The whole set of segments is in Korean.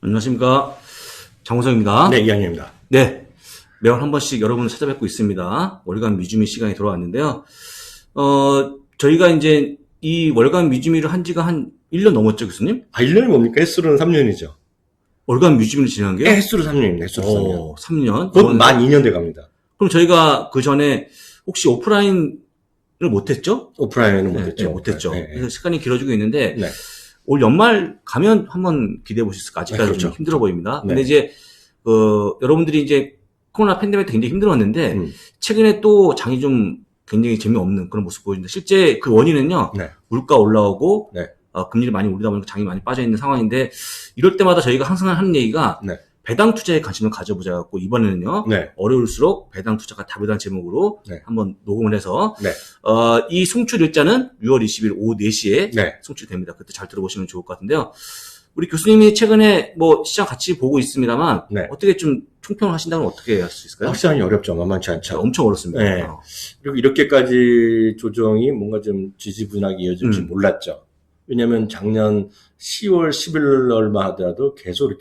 안녕하십니까. 장호성입니다. 네, 이양입니다. 네. 매월 한 번씩 여러분을 찾아뵙고 있습니다. 월간 미주미 시간이 돌아왔는데요. 저희가 이제 이 월간 미주미를 한 지가 한 1년 넘었죠, 교수님? 1년이 뭡니까? 횟수로는 3년이죠. 월간 미주미를 진행한 게요? 네, 횟수로 3년입니다. 횟수로 3년. 3년. 곧 만 2년 돼 갑니다. 그럼 저희가 그 전에 혹시 오프라인을 못했죠? 오프라인은 네, 못했죠. 네, 못했죠. 네, 네. 그래서 시간이 길어지고 있는데, 네. 올 연말 가면 한번 기대해 보실 수 있을까? 아직까지 네, 그렇죠. 좀 힘들어 보입니다. 네. 근데 이제, 여러분들이 이제 코로나 팬데믹 때 굉장히 힘들었는데, 최근에 또 장이 좀 굉장히 재미없는 그런 모습 보여준다. 실제 그 원인은요, 네. 물가 올라오고, 네. 금리를 많이 올리다 보니까 장이 많이 빠져 있는 상황인데, 이럴 때마다 저희가 항상 하는 얘기가, 네. 배당 투자에 관심을 가져보자 갖고, 이번에는요, 네. 어려울수록 배당 투자가 답이라는 제목으로 네. 한번 녹음을 해서, 네. 이 송출 일자는 6월 20일 오후 4시에 네. 송출됩니다. 그때 잘 들어보시면 좋을 것 같은데요. 우리 교수님이 최근에 뭐 시장 같이 보고 있습니다만, 네. 어떻게 좀 총평을 하신다면 어떻게 할 수 있을까요? 확실히 어렵죠. 만만치 않죠. 엄청 어렵습니다. 네. 그리고 이렇게까지 조정이 뭔가 좀 지지분하게 이어질지 몰랐죠. 왜냐면 작년 10월, 11월 얼마 하더라도 계속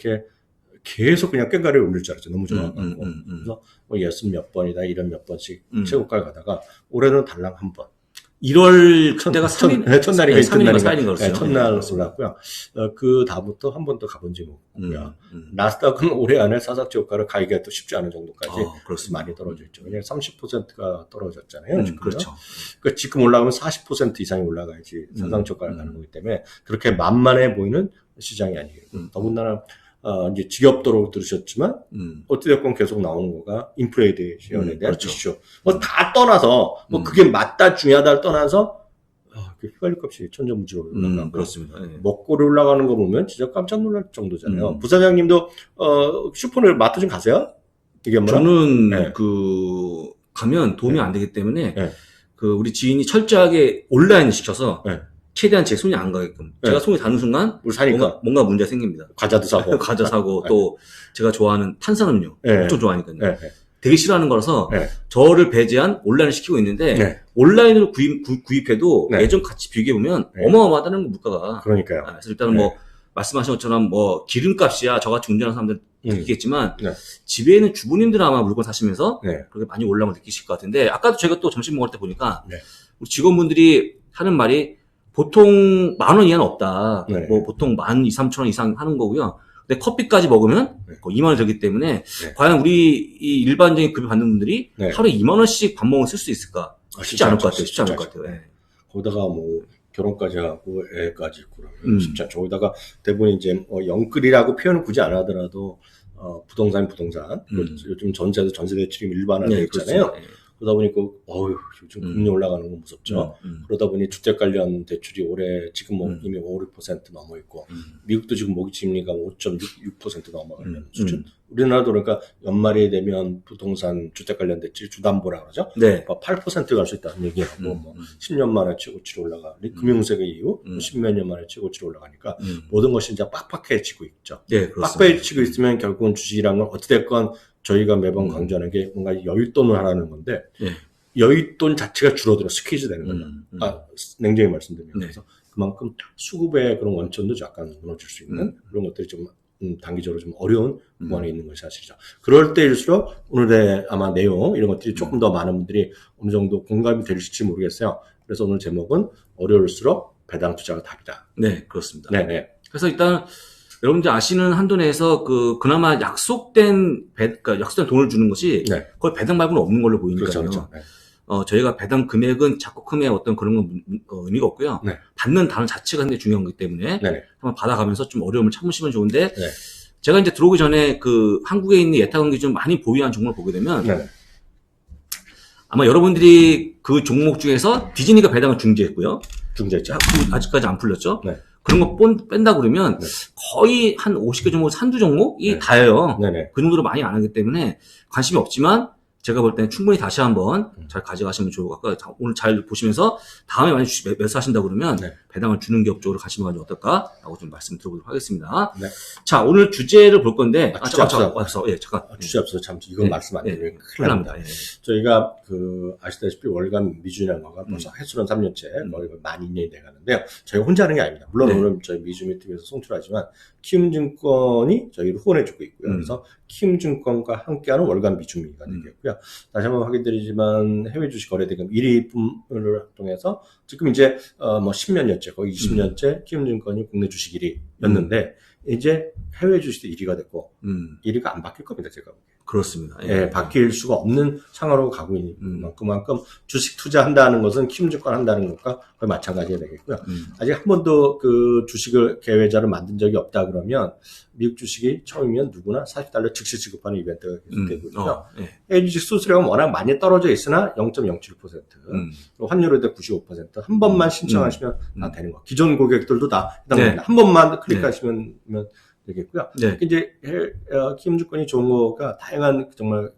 그냥 꽹가리를 올릴 줄 알았죠. 너무 좋아가지고. 그래서 뭐 60몇 번이다 이런 몇 번씩 최고가를 가다가 올해는 달랑 한 번. 1월 그때가 3일, 첫날인가 3일인가 4일인가 그랬어요. 첫날 올랐고요. 그 다음부터 한 번도 가본 적이 없고요. 나스닥은 올해 안에 사사치 효과를 가기가 또 쉽지 않은 정도까지 그렇습니다. 많이 떨어져 있죠. 왜냐하면 30%가 떨어졌잖아요. 지금요. 그렇죠. 그러니까 지금 올라가면 40% 이상이 올라가야지 사상치 효과를 가는 거기 때문에 그렇게 만만해 보이는 시장이 아니에요. 더군다나 이제 지겹도록 들으셨지만, 어찌됐건 계속 나오는 거가 인플레이션에 대한 그렇죠. 이슈. 뭐 다 떠나서, 뭐 그게 맞다, 중요하다를 떠나서, 그 휘발유 값이 천정부지로 올라가고. 그렇습니다. 네. 먹고리 올라가는 거 보면 진짜 깜짝 놀랄 정도잖아요. 부사장님도, 슈퍼를 마트 좀 가세요? 이게 뭐라? 저는 네. 가면 도움이 네. 안 되기 때문에, 네. 우리 지인이 철저하게 온라인 시켜서, 네. 최대한 제 손이 안 가게끔. 네. 제가 손이 닿는 순간, 우리 사니까. 뭔가 문제가 생깁니다. 과자도 사고. 과자 사고, 네. 또, 제가 좋아하는 탄산음료. 네. 엄청 좋아하니까요. 네. 되게 싫어하는 거라서, 네. 저를 배제한 온라인을 시키고 있는데, 네. 온라인으로 구입해도 네. 예전 같이 비교해보면 네. 어마어마하다는 거, 물가가. 그러니까요. 그래서 일단은 네. 뭐, 말씀하신 것처럼 뭐, 기름값이야 저같이 운전하는 사람들 느끼겠지만, 네. 집에 있는 주부님들은 아마 물건 사시면서, 네. 그렇게 많이 올라온 걸 느끼실 것 같은데, 아까도 제가 또 점심 먹을 때 보니까, 네. 우리 직원분들이 하는 말이, 보통 10,000원 이하는 없다. 네. 뭐 보통 12,000, 13,000원 이상 하는 거고요. 근데 커피까지 먹으면 네. 2만 원 들기 때문에 네. 과연 우리 이 일반적인 급여 받는 분들이 네. 하루에 2만 원씩 밥 먹으면 쓸 수 있을까? 쉽지 않을 것 같아요. 쉽지 않을 것 않죠. 같아요. 예. 거기다가 뭐 결혼까지 하고 애까지 있고 그러면 쉽지 않죠. 거기다가 대부분 이제 영끌이라고 표현을 굳이 안 하더라도 부동산 요즘 전세도 전세 대출이 일반화되어 있잖아요. 그렇죠. 예. 그러다 보니까 요즘 금리 올라가는 건 무섭죠. 그러다 보니 주택 관련 대출이 올해 지금 뭐 이미 5, 6% 넘어 있고 미국도 지금 모기 금리가 5.6% 넘어가는 수준. 우리나라도 그러니까 연말이 되면 부동산 주택 관련 대출 주담보라 그러죠. 네. 8% 갈 수 있다는 얘기하고 뭐 10년 만에 최고치로 올라가. 금융세계 이후 10몇 년 만에 최고치로 올라가니까 모든 것이 이제 빡빡해지고 있죠. 네, 그렇습니다. 빡빡해지고 있으면 결국은 주식이란 건 어찌됐건 저희가 매번 강조하는 게 뭔가 여윳돈을 하라는 건데 네. 여윳돈 자체가 줄어들어 스퀴즈 되는 거죠. 냉정히 말씀드리면 네. 그래서 그만큼 수급의 그런 원천도 약간 무너질 수 있는 그런 것들이 좀 단기적으로 좀 어려운 구간에 있는 것이 사실이죠. 그럴 때일수록 오늘의 아마 내용 이런 것들이 조금 더 많은 분들이 어느 정도 공감이 될지 모르겠어요. 그래서 오늘 제목은 어려울수록 배당 투자가 답이다. 네, 그렇습니다. 네네. 그래서 일단 여러분들 아시는 한도 내에서 그나마 약속된 돈을 주는 것이 네. 거의 배당 말고는 없는 걸로 보이니까요. 그렇죠. 네. 저희가 배당 금액은 자꾸 크면 어떤 그런 건 의미가 없고요. 네. 받는 단어 자체가 굉장히 중요한 거기 때문에 네네. 한번 받아가면서 좀 어려움을 참으시면 좋은데 네. 제가 이제 들어오기 전에 한국에 있는 예탁원기 좀 많이 보유한 종목을 보게 되면 네네. 아마 여러분들이 그 종목 중에서 디즈니가 배당을 중지했고요. 중재죠. 아직까지 안 풀렸죠. 네. 그런 거 뺀다 그러면 네. 거의 한 50개 종목, 한두 종목이 네. 다예요. 네네. 그 정도로 많이 안 하기 때문에 관심이 없지만 제가 볼 때는 충분히 다시 한번 잘 가져가시면 좋을 것 같고요. 오늘 잘 보시면서 다음에 만약 매수하신다고 그러면 네. 배당을 주는 기업 쪽으로 가시면 어떨까라고 좀 말씀 드려보도록 하겠습니다. 네. 자, 오늘 주제를 볼 건데, 주제 앞서. 예, 잠깐. 주제 앞서 참 이건 네. 말씀 안 드리면 네. 큰일 납니다. 예. 저희가 아시다시피 월간 미주미라는 거가 벌써 횟수는 3년째 거의 만 2년이 돼가는데요. 저희가 혼자 하는 게 아닙니다. 물론 네. 오늘 저희 미주미 TV에서 송출하지만 키움증권이 저희를 후원해주고 있고요. 그래서 키움증권과 함께하는 월간 미주미가 되겠고요. 다시 한번 확인드리지만 해외 주식 거래대금 1위를 통해서 지금 이제 뭐 10년째 거의 20년째 키움증권이 국내 주식 1위였는데 이제 해외 주식도 1위가 됐고 1위가 안 바뀔 겁니다. 제가 보기에. 그렇습니다. 예, 바뀔 수가 없는 상황으로 가고 있는 그만큼 주식 투자한다는 것은 키움증권 한다는 것과 거의 마찬가지가 되겠고요. 아직 한 번도 그 주식을 계획자를 만든 적이 없다 그러면 미국 주식이 처음이면 누구나 $40 즉시 지급하는 이벤트가 계속되고 있고요. 해외 주식 수수료가 워낙 많이 떨어져 있으나 0.07%, 환율에 대해 95%, 한 번만 신청하시면 다 되는 거. 기존 고객들도 다 해당됩니다. 한 번만 클릭하시면 되겠고요. 네. 이제 키움증권이 좋은 거가 다양한 정말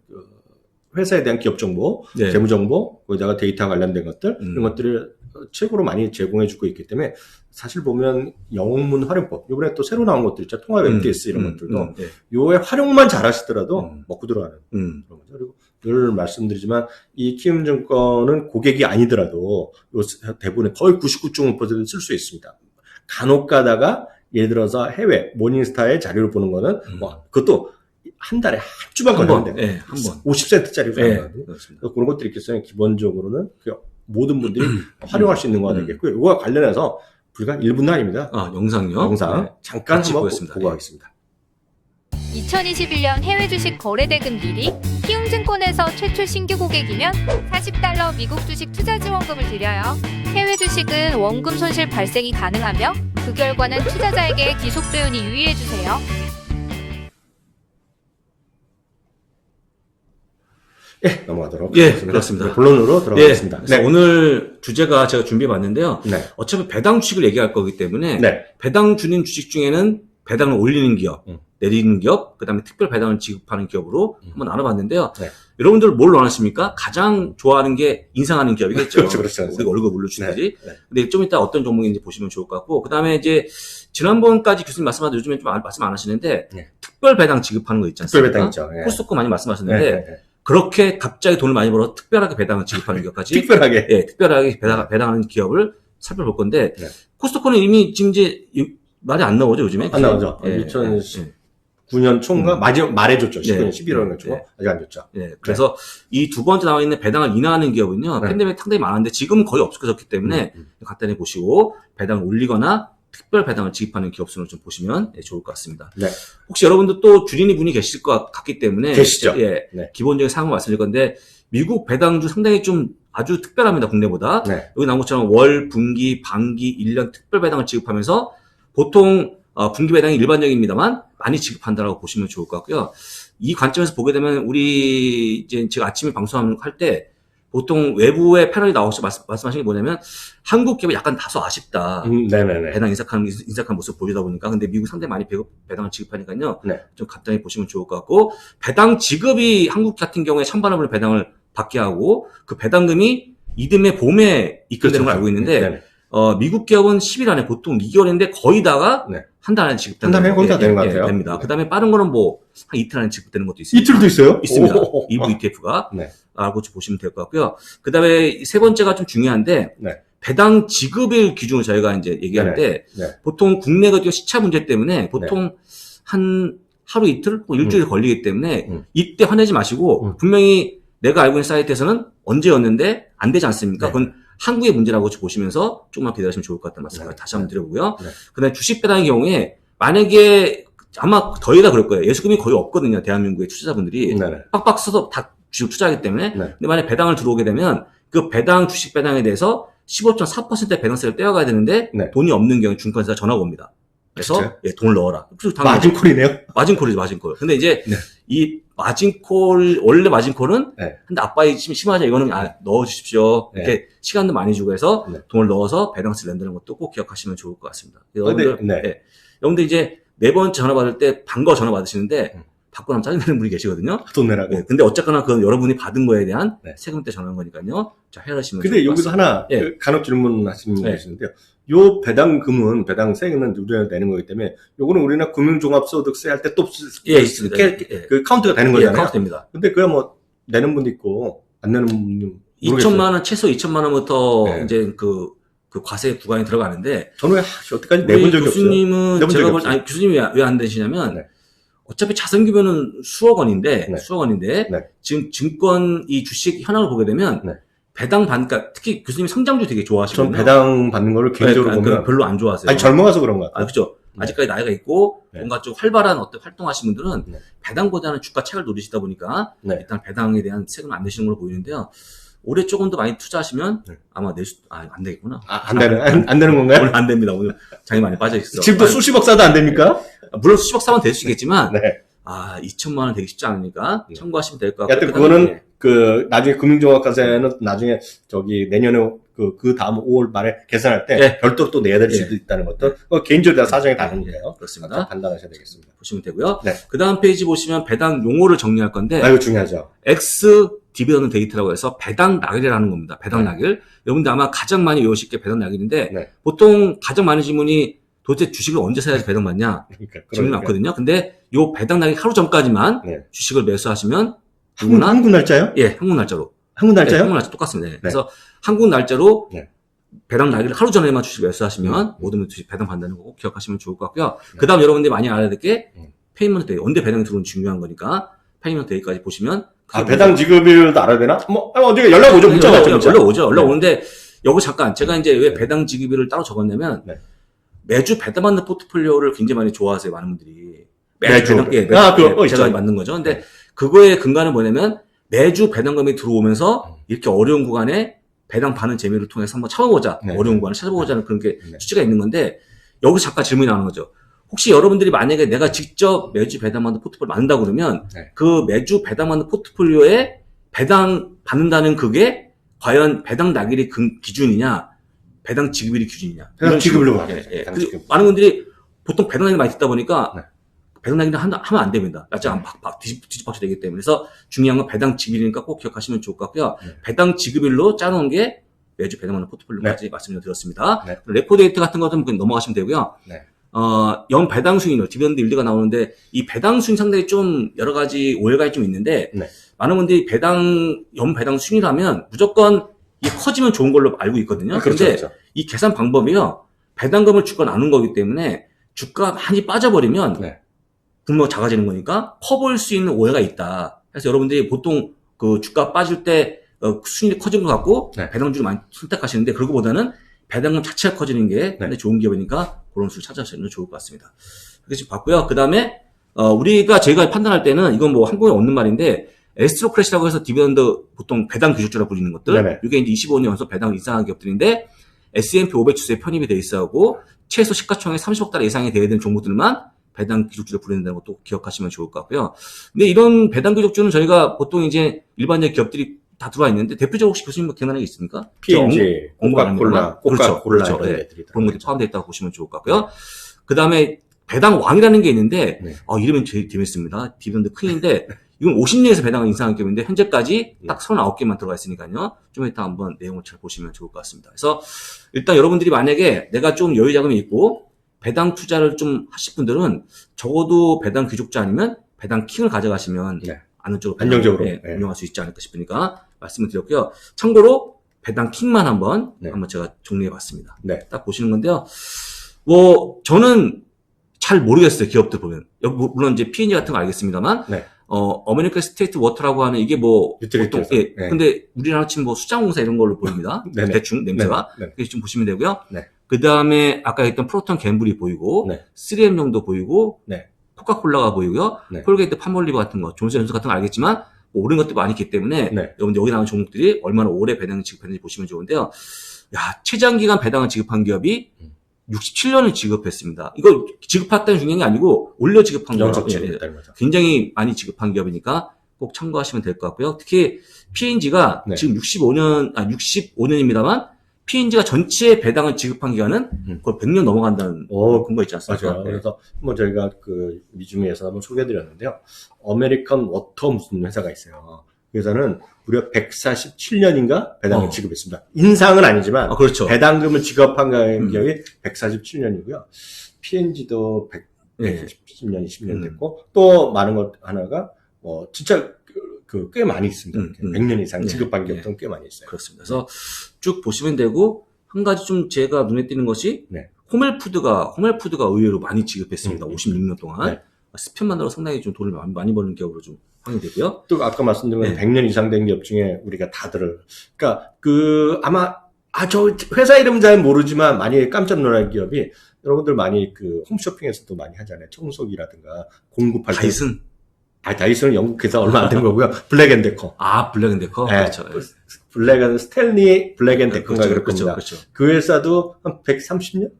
회사에 대한 기업 정보, 네. 재무 정보, 거기다가 데이터 관련된 것들 이런 것들을 최고로 많이 제공해주고 있기 때문에 사실 보면 영문 활용법 이번에 또 새로 나온 것들 있죠. 통합 MTS 이런 것들도 네. 요의 활용만 잘하시더라도 먹고 들어가는 그런 거죠. 그리고 늘 말씀드리지만 이 키움증권은 고객이 아니더라도 요 대부분의 거의 99.5% 쓸 수 있습니다. 간혹 가다가 예를 들어서 해외 모닝스타의 자료를 보는 거는 뭐 그것도 한 달에 한 주만 걸리는데 네, 한 번. 50센트짜리로 네, 그래서 그런 것들이 있겠어요. 기본적으로는 모든 분들이 활용할 수 있는 거가 되겠고요. 이거와 관련해서 불과 1분도 아닙니다. 영상요? 영상 네. 잠깐 같이 한번 보겠습니다. 보고 하겠습니다. 2021년 해외 주식 거래대금 1위 키움증권에서 최초 신규 고객이면 $40 미국 주식 투자 지원금을 드려요. 해외 주식은 원금 손실 발생이 가능하며 그 결과는 투자자에게 기속배분이 유의해주세요. 예, 넘어가도록 예, 하겠습니다. 그렇습니다. 네, 본론으로 들어가겠습니다. 그래서 오늘 주제가 제가 준비해봤는데요. 네. 어차피 배당 주식을 얘기할 거기 때문에 네. 배당 주는 주식 중에는 배당을 올리는 기업, 내리는 기업, 그 다음에 특별 배당을 지급하는 기업으로 한번 나눠봤는데요. 네. 여러분들 뭘 원하십니까? 가장 좋아하는 게 인상하는 기업이겠죠. 그렇죠. 우리가 월급 물려주듯이. 네. 근데 좀 이따 어떤 종목인지 보시면 좋을 것 같고, 그 다음에 이제 지난번까지 교수님 말씀하신 요즘에 좀 말씀 안 하시는데 네. 특별 배당 지급하는 거 있지 않습니까? 특별 배당 있죠. 예. 코스트코 많이 말씀하셨는데 네. 그렇게 갑자기 돈을 많이 벌어서 특별하게 배당을 지급하는 기업까지 특별하게 배당하는 기업을 살펴볼 건데 코스트코는 이미 지금 이제 말이 안 나오죠 요즘에? 안 나오죠. 2019년 총과 말해줬죠. 11월 초 아직 안 줬죠. 그래서 이 두 번째 나와 있는 배당을 인하하는 기업은요 팬데믹 상당히 많은데 지금은 거의 없어졌기 때문에 간단히 보시고 배당을 올리거나 특별 배당을 지급하는 기업 수를 좀 보시면 좋을 것 같습니다. 네. 혹시 여러분들 또 주린이 분이 계실 것 같기 때문에 계시죠? 네. 기본적인 사항을 말씀드릴 건데 미국 배당주 상당히 좀 아주 특별합니다. 국내보다. 여기 나온 것처럼 월, 분기, 반기, 1년 특별 배당을 지급하면서 보통 분기 배당이 일반적입니다만 많이 지급한다라고 보시면 좋을 것 같고요. 이 관점에서 보게 되면 우리 이제 제가 아침에 방송할 때 보통 외부의 패널이 나오셔서 말씀하신 게 뭐냐면 한국 기업이 약간 다소 아쉽다. 배당 인상하는 모습 보이다 보니까 근데 미국 상당히 많이 배당을 지급하니까요. 좀 간단히 보시면 좋을 것 같고 배당 지급이 한국 같은 경우에 찬바람으로 배당을 받게 하고 그 배당금이 이듬해 봄에 입금되는 걸 알고 있는데 미국 기업은 10일 안에 보통 2개월인데 거의 다가 한 달 안에 지급되는 한 달에 거의 다 되는 것 같아요. 됩니다. 그 다음에 빠른 거는 뭐 한 이틀 안에 지급되는 것도 있습니다. 이틀도 있어요? 있습니다. 이부 ETF가 알고 보시면 될 것 같고요. 그 다음에 세 번째가 좀 중요한데 배당 지급일 기준으로 저희가 이제 얘기하는데 보통 국내 같은 시차 문제 때문에 보통 한 하루 이틀, 일주일 걸리기 때문에 이때 화내지 마시고 분명히 내가 알고 있는 사이트에서는 언제였는데 안 되지 않습니까? 그건 한국의 문제라고 보시면서 조금만 기다리시면 좋을 것 같다는 말씀을 다시 한번 드려보고요. 그 다음에 주식 배당의 경우에 만약에 아마 거의 다 그럴 거예요. 예수금이 거의 없거든요. 대한민국의 투자자분들이 빡빡 써서 다 주식 투자하기 때문에 근데 만약에 배당을 들어오게 되면 그 배당 주식 배당에 대해서 15.4%의 배당세를 떼어가야 되는데 돈이 없는 경우에 증권사가 전화가 옵니다. 그래서 돈을 넣어라. 마진콜이네요. 마진콜이죠, 마진콜. 근데 이제 이 마진콜 원래 마진콜은 근데 아빠이 심하자 이거는 넣어주십시오. 이렇게 시간도 많이 주고 해서 돈을 넣어서 배당세를 낸다는 것도 꼭 기억하시면 좋을 것 같습니다. 여러분들 이제 네 번째 전화 받을 때 반가워 전화 받으시는데 받고 나면 짜증내는 분이 계시거든요. 돈 내라고. 네, 근데 어쨌거나 그건 여러분이 받은 거에 대한 네. 세금 때 전환 거니까요. 자, 헤아리시면 근데 여기서 하나 예. 간혹 질문하시는 분이 예. 계시는데요. 요 배당금은 배당세금은 우리가 내는 거기 때문에 요거는 우리나라 금융종합소득세 할 때 또 예, 있습니다. 그 카운트가 되는 예, 거잖아요. 카운트 됩니다. 근데 그야 뭐 내는 분도 있고 안 내는 분도 2천만 원, 최소 2천만 원부터 네. 이제 그 과세 구간이 들어가는데 저는 여태까지 내본 적이 없어요. 교수님은 내본 적이 제가 없어요. 아니 교수님이 왜 안 되시냐면 네. 어차피 자산규모는 수억 원인데 네. 지금 증권 이 주식 현황을 보게 되면 네. 배당 그러니까 특히 교수님이 성장주 되게 좋아하시거든요. 전 배당 받는 거를 개인적으로 보면 별로 안 좋아하세요. 아니 젊어가서 그런 것 같아요. 그렇죠. 네. 아직까지 나이가 있고 네. 뭔가 좀 활발한 어떤 활동하시는 분들은 네. 배당보다는 주가 차익을 노리시다 보니까 네. 일단 배당에 대한 세금을 안 내시는 걸로 보이는데요. 올해 조금 더 많이 투자하시면 네. 아마 안 되겠구나. 안 되는 건가요? 오늘 안 됩니다. 오늘 장이 많이 빠져 있어. 집도 수십억 사도 안 됩니까? 물론 수십억 사면 될 수 있겠지만 네. 2천만 원 되기 쉽지 않으니까 네. 참고하시면 될 것 같고. 여튼 그거는 나중에 금융종합과세는 나중에 내년에 그 다음 5월 말에 계산할 때 네. 별도로 또 내야 될 수도 있다는 것도 개인적으로 사정이 다른 거예요. 그렇습니다. 판단하셔야 되겠습니다. 보시면 되고요. 네. 그 다음 페이지 보시면 배당 용어를 정리할 건데 이거 중요하죠. X 디비던드 데이트라고 해서 배당 낙일이라는 겁니다. 배당 네. 낙일. 여러분들 아마 가장 많이 외우실 게 배당 낙일인데 네. 보통 가장 많은 질문이 도대체 주식을 언제 사야지 배당 받냐? 질문이 많거든요. 근데 요 배당 낙일 하루 전까지만 네. 주식을 매수하시면 누구나 한국 날짜요? 예, 한국 날짜로. 한국 날짜요? 네, 한국 날짜 똑같습니다. 네. 그래서 한국 날짜로 네. 배당 날기를 하루 전에만 주식 매수하시면 모든 주식 배당 받는다는 거 꼭 기억하시면 좋을 것 같고요. 그 다음 여러분들이 많이 알아야 될 게 페이먼트 데이. 언제 배당이 들어오는 중요한 거니까 페이먼트 데이까지 보시면 배당 지급일도 알아야 되나? 어디가 연락 오죠? 문자 연락 오죠? 오죠. 연락 네. 오는데 여기 잠깐 제가 이제 왜 배당 지급일을 따로 적었냐면 네. 매주 배당 받는 포트폴리오를 굉장히 많이 좋아하세요. 많은 분들이. 매주. 제가 있죠. 만든 거죠. 근데 그거의 근간은 뭐냐면 매주 배당금이 들어오면서 이렇게 어려운 구간에 배당 받는 재미를 통해서 한번 찾아보자. 네. 어려운 구간을 찾아보자는 그런 게 네. 취지가 있는 건데 여기서 잠깐 질문이 나오는 거죠. 혹시 여러분들이 만약에 내가 직접 매주 배당 받는 포트폴리오 만든다 그러면 네. 그 매주 배당 받는 포트폴리오에 배당 받는다는 그게 과연 배당 낙일이 기준이냐 배당 지급일이 기준이냐. 배당 지급일로 예, 가죠. 예. 배당 그 지급. 많은 분들이 보통 배당 낙일 많이 듣다 보니까 네. 배당 낙일은 하면 안 됩니다. 날짜가 뒤집박시 되기 때문에. 그래서 중요한 건 배당 지급일이니까 꼭 기억하시면 좋을 것 같고요. 네. 배당 지급일로 짜놓은 게 매주 배당하는 포트폴리오까지 말씀을 드렸습니다. 네. 레포데이트 같은 것은 그냥 넘어가시면 되고요. 네. 연 배당 수익률, 디비던드 일리가 나오는데 이 배당 수익 상당히 좀 여러 가지 오해가 좀 있는데 네. 많은 분들이 연 배당 수익이라면 무조건 이게 커지면 좋은 걸로 알고 있거든요. 그렇죠, 그런데 그렇죠. 이 계산 방법이요. 배당금을 주가 나눈 거기 때문에 주가가 많이 빠져버리면 네. 규모가 작아지는 거니까 커 보일 수 있는 오해가 있다. 그래서 여러분들이 보통 그 주가 빠질 때 수익이 커진 것 같고 네. 배당주를 많이 선택하시는데 그거보다는 배당금 자체가 커지는 게 상당히 좋은 기업이니까 그런 수를 찾아주시면 좋을 것 같습니다. 그렇게 지금 봤고요. 그 다음에 제가 판단할 때는 이건 뭐 한국에 없는 말인데 에스트로크래시라고 해서 디비던드 보통 배당 규칙주라 불리는 것들 네네. 이게 이제 25년 연속 배당 이상한 기업들인데 S&P 500 지수에 편입이 돼 있어하고 최소 시가총액 30억 달러 이상이 돼야 되는 종목들만 배당 귀족주를 부른다는 것도 기억하시면 좋을 것 같고요. 근데 이런 배당 귀족주는 저희가 보통 이제 일반적 기업들이 다 들어와 있는데 대표적으로 혹시 교수님 뭐 기억나는 게 있습니까? P&G, 코카콜라, 그렇죠. 이런 네. 애들이 그런 것들이 포함되어 있다고 보시면 좋을 것 같고요. 그 다음에 배당 왕이라는 게 있는데 네. 이름은 되게 재밌습니다. 디비던드 퀸인데 이건 50년에서 배당을 인상한 기업인데 현재까지 딱 39개만 들어가 있으니까요. 좀 이따 한번 내용을 잘 보시면 좋을 것 같습니다. 그래서 일단 여러분들이 만약에 내가 좀 여유 자금이 있고 배당 투자를 좀 하실 분들은 적어도 배당 귀족자 아니면 배당 킹을 가져가시면 네. 안정적으로 안정적으로 운영할 수 있지 않을까 싶으니까 말씀을 드렸고요. 참고로 배당 킹만 한번 제가 정리해 봤습니다. 네. 딱 보시는 건데요. 저는 잘 모르겠어요. 기업들 보면. 물론 이제 P&G 같은 거 알겠습니다만 네. 어메리칸 스테이트 워터라고 하는 이게 보통 네. 근데 우리나라 치면 수자공사 이런 걸로 보입니다. 대충 냄새가. 그렇게 좀 보시면 되고요. 네. 그 다음에 아까 했던 프로턴 갬블이 보이고 네. 3M용도 보이고 네. 코카콜라가 보이고요. 네. 콜게이트 팜올리브 같은 거, 존슨앤존슨 같은 거 알겠지만 오른 것도 많이 있기 때문에 여러분들 여기 나온 종목들이 얼마나 오래 배당을 지급했는지 보시면 좋은데요. 최장기간 배당을 지급한 기업이 67년을 지급했습니다. 이거 지급했다는 중요한 게 아니고 올려 지급한 거죠. 굉장히 많이 지급한 기업이니까 꼭 참고하시면 될 것 같고요. 특히 P&G가 지금 65년입니다만 P&G가 전체 배당을 지급한 기간은 거의 100년 넘어간다는 근거 있지 않습니까? 맞아요. 그래서 뭐 저희가 그 미중에서 한번 소개해드렸는데요. 아메리칸 워터 무슨 회사가 있어요. 그 회사는 무려 147년인가 배당을 지급했습니다. 인상은 아니지만 그렇죠. 배당금을 지급한 기업이 147년이고요. P&G도 110년, 20년 됐고 또 많은 것 하나가 진짜 꽤 많이 있습니다. 100년 이상 지급한 기업도 꽤 많이 있어요. 그렇습니다. 그래서 쭉 보시면 되고 한 가지 좀 제가 눈에 띄는 것이 호멜푸드가 의외로 많이 지급했습니다. 56년 동안. 스팸만으로 상당히 좀 돈을 많이 버는 기업으로 좀 확인되고요. 또 아까 말씀드린 100년 이상 된 기업 중에 우리가 다들 그러니까 아마 저 회사 이름 잘 모르지만 많이 깜짝 놀랄 기업이 여러분들 많이 그 홈쇼핑에서도 많이 하잖아요. 청소기라든가 공급할 때. 다이슨. 다이슨은 영국 회사 얼마 안 된 거고요. 블랙앤데커. 블랙앤데커. 그렇죠. 스탠리 블랙앤데커인가 그럴 겁니다. 그렇죠. 그 회사도 한 130년?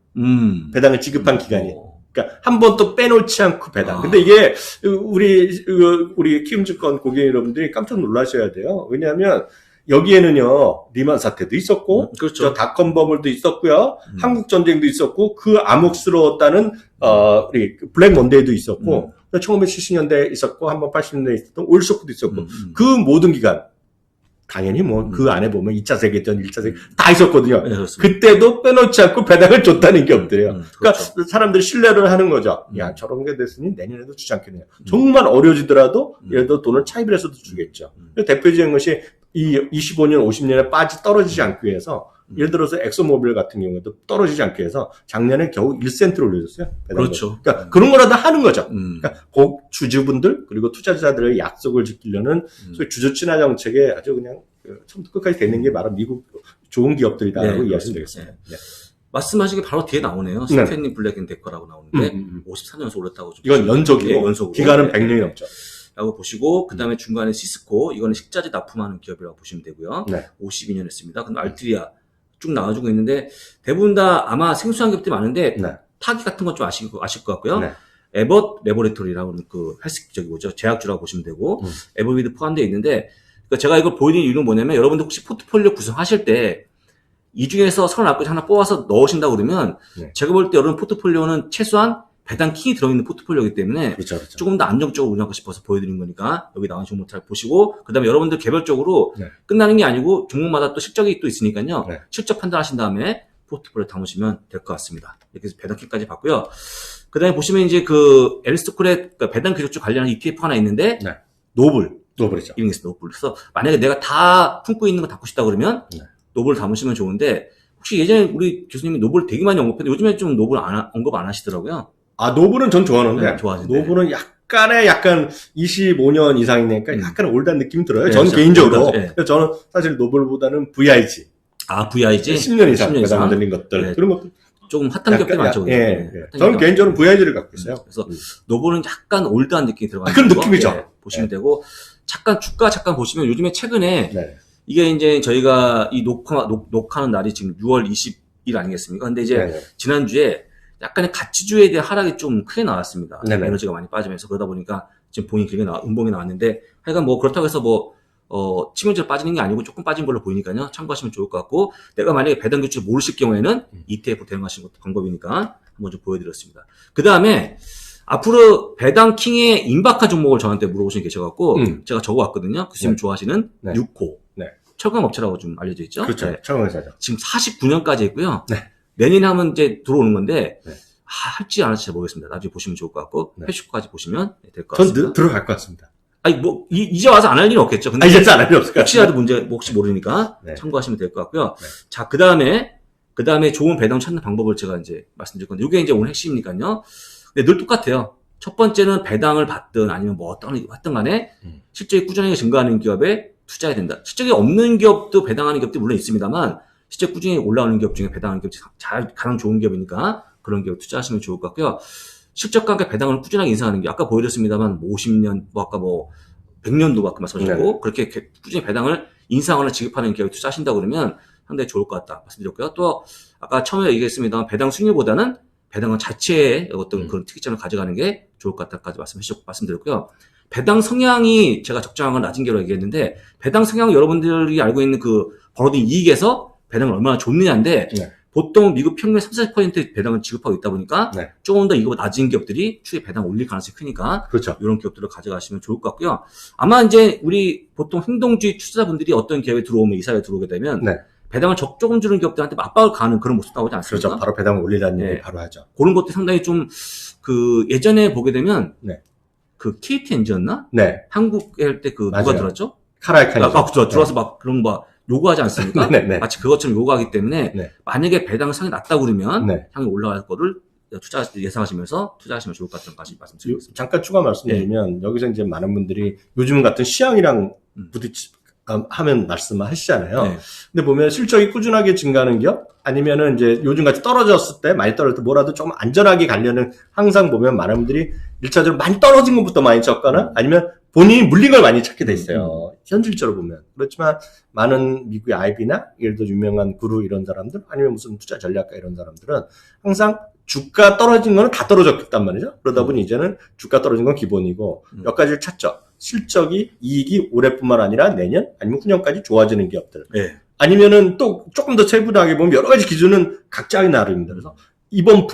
배당을 지급한 기간이. 그러니까 한 번 또 빼놓지 않고 배당. 근데 이게 우리 키움증권 고객 여러분들이 깜짝 놀라셔야 돼요. 왜냐하면 여기에는요 리만 사태도 있었고, 그렇죠. 닷컴 버블도 있었고요, 한국 전쟁도 있었고, 그 암흑스러웠다는 우리 블랙 먼데이도 있었고, 1970년대에 있었고, 한번 80년대에 있었던 올쇼크도 있었고, 그 모든 기간. 당연히 그 안에 보면 2차 세계전, 1차 세계전 다 있었거든요. 네, 그때도 빼놓지 않고 배당을 줬다는 게 없대요. 그러니까 그렇죠. 사람들이 신뢰를 하는 거죠. 야, 저런 게 됐으니 내년에도 주지 않겠네요. 정말 어려지더라도 예를 들어 돈을 차입을 해서도 주겠죠. 대표적인 것이 이 25년, 50년에 떨어지지 않기 위해서 예를 들어서 엑소모빌 같은 경우에도 떨어지지 않기 위해서 작년에 겨우 1센트를 올려줬어요. 그렇죠. 그러니까 그런 거라도 하는 거죠. 그러니까 주주분들 그리고 투자자들의 약속을 지키려는 소위 주주 친화 정책에 아주 그냥 처음부터 끝까지 되는 게 바로 미국 좋은 기업들이다라고 이해하시면 되겠습니다. 말씀하신 게 바로 뒤에 나오네요. 스탠리 블랙앤데커라고 나오는데 54년에서 올랐다고 좀. 이건 연속이고 연속으로. 기간은 100년이 넘죠. 라고 보시고 그 다음에 중간에 시스코, 이거는 식자재 납품하는 기업이라고 보시면 되고요. 52년 했습니다. 그럼 알트리아 쭉 나와주고 있는데 대부분 다 아마 생소한 기업들이 많은데 타기 같은 건 좀 아실 것 같고요. 에벗 레보레토리라고 그 헬스적이 뭐죠? 제약주라고 보시면 되고 에버비드 포함되어 있는데, 그러니까 제가 이걸 보여드린 이유는 뭐냐면 여러분들 혹시 포트폴리오 구성하실 때 이 중에서 39개 하나 뽑아서 넣으신다고 그러면 제가 볼 때 여러분 포트폴리오는 최소한 배당 킹이 들어있는 포트폴리오이기 때문에 그렇죠. 조금 더 안정적으로 운영하고 싶어서 보여드린 거니까 여기 나온 종목 잘 보시고, 그 다음에 여러분들 개별적으로 끝나는 게 아니고 종목마다 또 실적이 또 있으니까요. 실적 판단하신 다음에 포트폴리오 담으시면 될 것 같습니다. 이렇게 해서 배당 킹까지 봤고요. 그 다음에 보시면 이제 그 엘스토콜의 그러니까 배당 기록주 관련한 ETF 하나 있는데 노블이죠. 이름이 있어요. 노블. 그래서 만약에 내가 다 품고 있는 거 담고 싶다 그러면 노블 담으시면 좋은데, 혹시 예전에 우리 교수님이 노블 되게 많이 언급했는데 요즘에 좀 노블 언급 안 하시더라고요. 노블은 전 좋아하는데, 좋아하시는데. 노블은 약간 25년 이상이니까 약간 올드한 느낌이 들어요. 전 개인적으로. 그래서 저는 사실 노블보다는 VIG. VIG? 10년 이상 배당 들린 것들. 그런 것들. 조금 핫한 기업들이 많죠. 저는 개인적으로 VIG를 갖고 있어요. 그래서 노블은 약간 올드한 느낌이 들어가는 그런 느낌이죠. 보시면 되고, 주가 잠깐 보시면 요즘에 최근에 이게 이제 저희가 이 녹화하는 날이 지금 6월 20일 아니겠습니까? 근데 이제 지난주에 약간의 가치주에 대한 하락이 좀 크게 나왔습니다. 에너지가 많이 빠지면서. 그러다 보니까 지금 봉이 길게 음봉이 나왔는데, 하여간 그렇다고 해서 치명적으로 빠지는 게 아니고 조금 빠진 걸로 보이니까요. 참고하시면 좋을 것 같고, 내가 만약에 배당 규칙을 모르실 경우에는 ETF 대응하시는 것도 방법이니까 한번 좀 보여드렸습니다. 그 다음에 앞으로 배당 킹의 임박한 종목을 저한테 물어보신 게 계셔갖고 제가 적어왔거든요. 교수님 좋아하시는 6호. 철강업체라고 좀 알려져 있죠. 그렇죠. 철강회사죠. 지금 49년까지 있고요. 내년에 하면 이제 들어오는 건데, 할지 안 할지 잘 모르겠습니다. 나중에 보시면 좋을 것 같고, 회식까지 보시면 될 것 같습니다. 전 들어갈 것 같습니다. 이제 와서 안 할 일은 없겠죠. 근데 이제 안 할 일 없을 것 같아요. 혹시라도 혹시 모르니까 참고하시면 될 것 같고요. 자, 그 다음에 좋은 배당 찾는 방법을 제가 이제 말씀드릴 건데, 이게 이제 오늘 핵심이니까요. 근데 늘 똑같아요. 첫 번째는 배당을 받든 아니면 하든 간에 실적이 꾸준하게 증가하는 기업에 투자해야 된다. 실적이 없는 기업도 배당하는 기업도 물론 있습니다만, 실적 꾸준히 올라오는 기업 중에 배당하는 기업이 가장 좋은 기업이니까 그런 기업 투자하시면 좋을 것 같고요. 실적과 함께 배당을 꾸준하게 인상하는 게 아까 보여드렸습니다만 50년, 아까 100년도 아까 말씀하셨고, 그렇게 꾸준히 배당을 인상하거나 지급하는 기업에 투자하신다고 그러면 상당히 좋을 것 같다 말씀드렸고요. 또 아까 처음에 얘기했습니다만 배당 수익률보다는 배당은 자체의 어떤 그런 특이점을 가져가는 게 좋을 것 같다까지 말씀드렸고요. 배당 성향이 제가 적정한 건 낮은 게로 얘기했는데, 배당 성향은 여러분들이 알고 있는 그 벌어진 이익에서 배당을 얼마나 줬느냐인데 네. 보통 미국 평균 30-40% 배당을 지급하고 있다 보니까 네. 조금 더 이거보다 낮은 기업들이 추후에 배당 올릴 가능성이 크니까 그렇죠. 이런 기업들을 가져가시면 좋을 것 같고요. 아마 이제 우리 보통 행동주의 투자자분들이 어떤 기업에 들어오면 이사에 들어오게 되면 네. 배당을 조금 주는 기업들한테 맞박을 가는 그런 모습 나오지 않습니까? 그렇죠. 바로 배당을 올리라는 네. 얘기 바로 하죠. 그런 것도 상당히 좀 예전에 보게 되면 네. KT 엔지였나? 네. 한국에 할 때 누가 맞아요. 들었죠? 카라이칸이죠. 들어와서 막 그런 거 요구하지 않습니까? 네. 마치 그것처럼 요구하기 때문에 네. 만약에 배당 상이 낮다고 그러면 네. 향이 올라갈 거를 예상하시면서 투자하시면 좋을 것 같다는 말씀드리겠습니다. 잠깐 추가 말씀드리면 여기서 이제 많은 분들이 요즘 같은 시황이랑 하면 말씀하시잖아요. 네. 근데 보면 실적이 꾸준하게 증가하는 기업 아니면은 이제 요즘 같이 떨어졌을 때 많이 떨어질 때 뭐라도 조금 안전하게 가려는 항상 보면 많은 분들이 1차적으로 많이 떨어진 것부터 많이 찾거나 아니면 본인이 물린 걸 많이 찾게 돼 있어요. 현실적으로 보면. 그렇지만 많은 미국의 IB나 예를 들어 유명한 구루 이런 사람들 아니면 무슨 투자 전략가 이런 사람들은 항상 주가 떨어진 거는 다 떨어졌단 말이죠. 그러다 보니 이제는 주가 떨어진 건 기본이고 몇 가지를 찾죠. 실적이 이익이 올해뿐만 아니라 내년 아니면 후년까지 좋아지는 기업들. 네. 아니면은 또 조금 더 세분하게 보면 여러 가지 기준은 각자의 나름입니다. 그래서 이번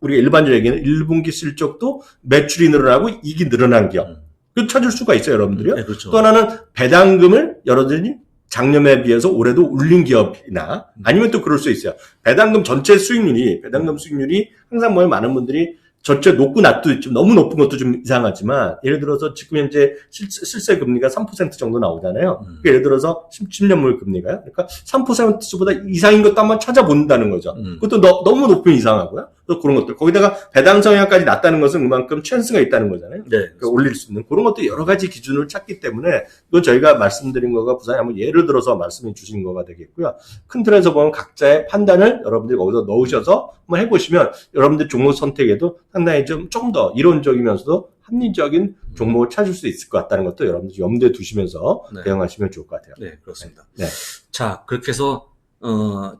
우리가 일반적으로 얘기하는 1분기 실적도 매출이 늘어나고 이익이 늘어난 기업. 그 찾을 수가 있어요, 여러분들이요. 네, 그렇죠. 또 하나는 배당금을 여러분들이 작년에 비해서 올해도 올린 기업이나 아니면 또 그럴 수 있어요. 배당금 배당금 수익률이 항상 많은 분들이 전체 높고 낮도 좀 너무 높은 것도 좀 이상하지만 예를 들어서 지금 현재 실세 금리가 3% 정도 나오잖아요. 그러니까 예를 들어서 10년물 금리가요. 그러니까 3%보다 이상인 것도 한번 찾아본다는 거죠. 그것도 너무 높으면 이상하고요. 또 그런 것들. 거기다가 배당 성향까지 낮다는 것은 그만큼 찬스가 있다는 거잖아요. 네. 그러니까 올릴 수 있는 그런 것도 여러 가지 기준을 찾기 때문에 이건 저희가 말씀드린 거가 부산에 한번 예를 들어서 말씀해 주신 거가 되겠고요. 큰 틀에서 보면 각자의 판단을 여러분들이 거기서 넣으셔서 한번 해보시면 여러분들 종목 선택에도 상당히 좀 더 이론적이면서도 합리적인 종목을 찾을 수 있을 것 같다는 것도 여러분들 염두에 두시면서 네. 대응하시면 좋을 것 같아요. 네, 그렇습니다. 네. 자, 그렇게 해서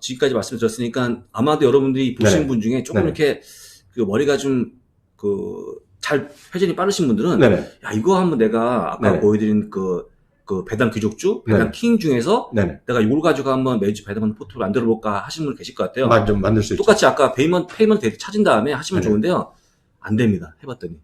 지금까지 말씀드렸으니까 아마도 여러분들이 보신 분 중에 조금 이렇게 머리가 좀 잘 회전이 빠르신 분들은 야, 이거 한번 내가 아까 보여드린 그 배당 귀족주, 배당 킹 중에서 내가 이걸 가지고 한번 매주 배당하는 포트를 만들어 볼까 하시는 분 계실 것 같아요. 만들 수 있죠. 똑같이 아까 페이먼트 데이터 찾은 다음에 하시면 좋은데요. 안 됩니다. 해봤더니.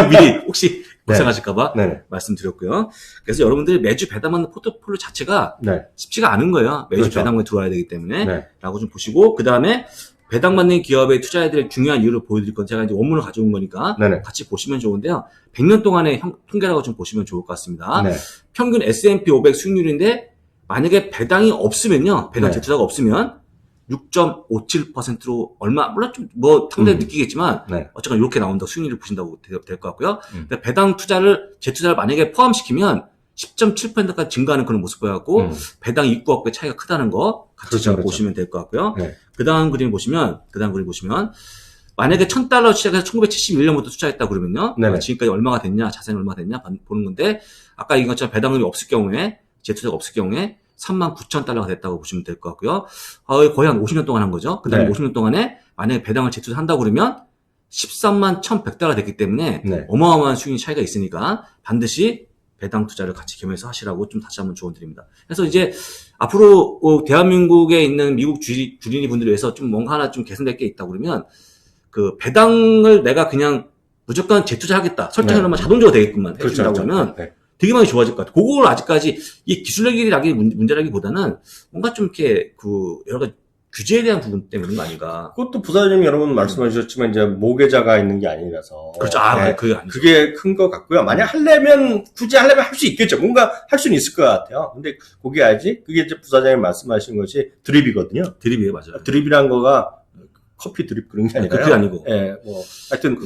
미리 혹시 고생하실까봐 말씀드렸고요. 그래서 여러분들이 매주 배당받는 포트폴리오 자체가 쉽지가 않은 거예요. 매주 그렇죠. 배당에 들어와야 되기 때문에. 라고 좀 보시고, 그 다음에 배당받는 기업에 투자해야 될 중요한 이유를 보여드릴 건 제가 이제 원문을 가져온 거니까 같이 보시면 좋은데요. 100년 동안의 통계라고 좀 보시면 좋을 것 같습니다. 평균 S&P 500 수익률인데 만약에 배당이 없으면요. 배당 재투자가 없으면 6.57%로 물론 좀 상당히 느끼겠지만 어쨌건 이렇게 나온다고 수익률을 보신다고 될 것 같고요. 배당 재투자를 만약에 포함시키면 10.7%까지 증가하는 그런 모습 보여갖고 배당 입구업의 차이가 크다는 거 같이 좀 보시면 될 것 같고요. 그 다음 그림 보시면 만약에 $1,000 시작해서 1971년부터 투자했다 그러면요. 지금까지 얼마가 됐냐, 자산이 얼마가 됐냐 보는 건데 아까 얘기한 것처럼 배당금이 없을 경우에 재투자가 없을 경우에 39,000달러가 됐다고 보시면 될 것 같고요. 거의 한 50년 동안 한 거죠. 그 다음에 50년 동안에 만약에 배당을 재투자한다고 그러면 131,100달러가 됐기 때문에 어마어마한 수익 차이가 있으니까 반드시 배당 투자를 같이 겸해서 하시라고 좀 다시 한번 조언 드립니다. 그래서 이제 앞으로 대한민국에 있는 미국 주린이 분들을 위해서 좀 뭔가 하나 좀 개선될 게 있다고 그러면 그 배당을 내가 그냥 무조건 재투자하겠다. 설정해놓으면 자동적으로 되게끔만 해준다고 하면 되게 많이 좋아질 것 같아요. 그걸 아직까지 이 기술력이 문제라기보다는 뭔가 좀 이렇게 여러 가지 규제에 대한 부분 때문에 그런 거 아닌가. 그것도 부사장님 여러분 말씀해 주셨지만 이제 모계자가 있는 게 아니라서. 그렇죠. 그게 아니죠. 그게 큰 것 같고요. 만약 굳이 하려면 할 수 있겠죠. 뭔가 할 수는 있을 것 같아요. 근데 그게 알지? 그게 이제 부사장님 말씀하신 것이 드립이거든요. 드립이에요, 맞아요. 드립이란 거가 커피 드립 그런 게 아니라요. 그게 아니고. 하여튼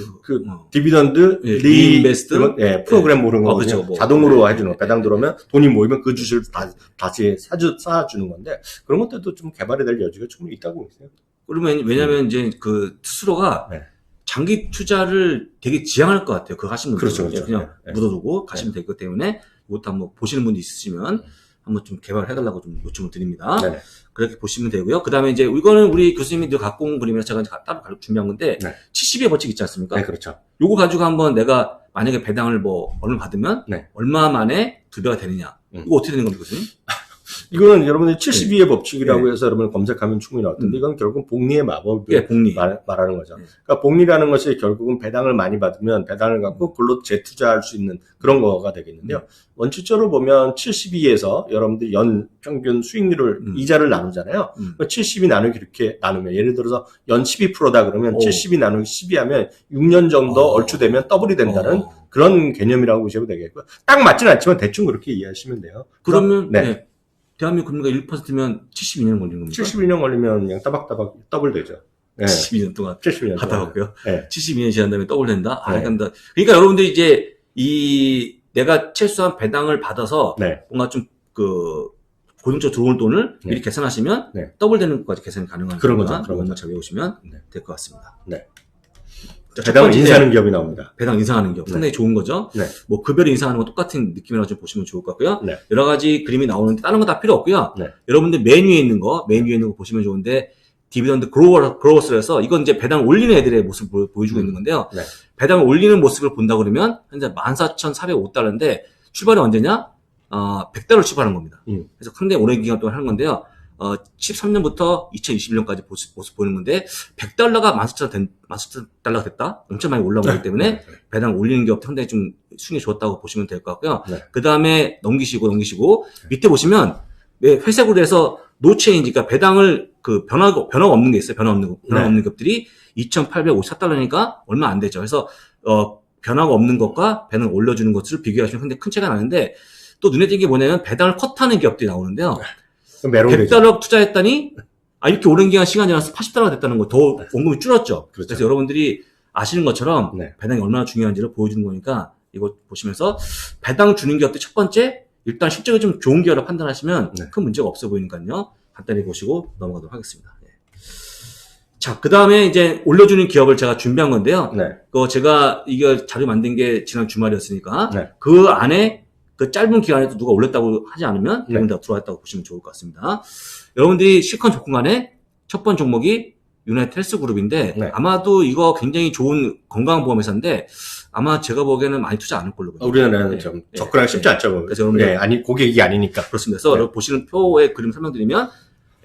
디비던드 리인베스트 프로그램 모르는 거거든요. 그렇죠. 자동으로 해주는 거. 배당 들어오면 돈이 모이면 그 주식을 다시 쌓아주는 건데 그런 것들도 좀 개발이 될 여지가 충분히 있다고 있어요. 그러면 왜냐면 이제 스스로가 장기 투자를 되게 지향할 것 같아요. 그거 하시는 분들. 그렇죠. 그냥 묻어두고 가시면 될 거기 때문에 이것도 한번 보시는 분이 있으시면 한번 좀 개발을 해달라고 좀 요청을 드립니다. 그렇게 보시면 되고요. 그 다음에 이제 이거는 우리 교수님이 갖고 온 그림이라 제가 따로 준비한 건데 70의 법칙 있지 않습니까? 그렇죠. 요거 가지고 한번 내가 만약에 배당을 얼마 받으면 얼마 만에 2배가 되느냐. 이거 어떻게 되는 겁니까, 교수님? 이거는 여러분들이 72의 법칙이라고 해서 여러분 검색하면 충분히 나왔던데 이건 결국은 복리의 마법을 복리. 말하는 거죠. 그러니까 복리라는 것이 결국은 배당을 많이 받으면 배당을 갖고 그걸로 재투자할 수 있는 그런 거가 되겠는데요. 원칙적으로 보면 72에서 여러분들 연 평균 수익률을 이자를 나누잖아요. 70이 나누기 이렇게 나누면 예를 들어서 연 12%다 그러면 70이 나누기 12 하면 6년 정도 얼추 되면 더블이 된다는 그런 개념이라고 보시면 되겠고요. 딱 맞지는 않지만 대충 그렇게 이해하시면 돼요. 그러면 대한민국 금리가 1%면 72년 걸리는 겁니까? 72년 걸리면 그냥 따박따박 더블 되죠. 72년 동안 72년 하다 봤고요. 네. 72년 지난 다음에 더블 된다? 그러니까 여러분들이 이제 내가 최소한 배당을 받아서 뭔가 좀 고정적으로 들어올 돈을 미리 계산하시면 더블 되는 것까지 계산이 가능한 그런 거죠. 그런 것만 잘 외우시면 될 것 같습니다. 배당을 인상하는 기업이 나옵니다. 배당 인상하는 기업 상당히 좋은 거죠. 뭐 급여를 인상하는 건 똑같은 느낌이라고 좀 보시면 좋을 것 같고요. 여러 가지 그림이 나오는데 다른 거 다 필요 없고요. 여러분들 맨 위에 있는 거 보시면 좋은데 디비던드 그로어스라서 이건 이제 배당 올리는 애들의 모습을 보여주고 있는 건데요. 배당을 올리는 모습을 본다 그러면 현재 14,405달러인데 출발이 언제냐? 100달러 출발한 겁니다. 그래서 상당히 오랜 기간 동안 하는 건데요. 13년부터 2021년까지 모습 보이는 건데 100달러가 14,000달러가 됐다. 엄청 많이 올라오기 때문에 배당 올리는 게 상당히 좀 수익이 좋았다고 보시면 될 것 같고요. 그 다음에 넘기시고 밑에 보시면 회색으로 해서 노체인지, 그러니까 배당을 변화가 없는 게 있어요. 변화 없는 기업들이 2,854달러니까 얼마 안 되죠. 그래서 변화가 없는 것과 배당을 올려주는 것을 비교하시면 상당히 큰 차이가 나는데 또 눈에 띄는 게 뭐냐면 배당을 컷하는 기업들이 나오는데요. 100달러 투자했더니 이렇게 오랜 기간 시간이 지나서 80달러가 됐다는 거, 더 원금이 줄었죠. 그래서 여러분들이 아시는 것처럼 배당이 얼마나 중요한지를 보여주는 거니까 이거 보시면서 배당 주는 기업들 첫 번째 일단 실적이 좀 좋은 기업을 판단하시면 큰 문제가 없어 보이니까요. 간단히 보시고 넘어가도록 하겠습니다. 자, 그 다음에 이제 올려주는 기업을 제가 준비한 건데요. 제가 이거 자료 만든 게 지난 주말이었으니까 그 안에 그 짧은 기간에도 누가 올렸다고 하지 않으면 대부분 다 들어왔다고 보시면 좋을 것 같습니다. 여러분들이 실컷 조건간에 첫 번째 종목이 유나이티드 헬스 그룹인데 아마도 이거 굉장히 좋은 건강보험회사인데 아마 제가 보기에는 많이 투자 안 할 걸로 보여요. 우리나라는 좀 접근하기 쉽지 않죠. 그래서 여러분들 고객이 아니니까. 그렇습니다. 그래서 여러분 보시는 표의 그림 설명드리면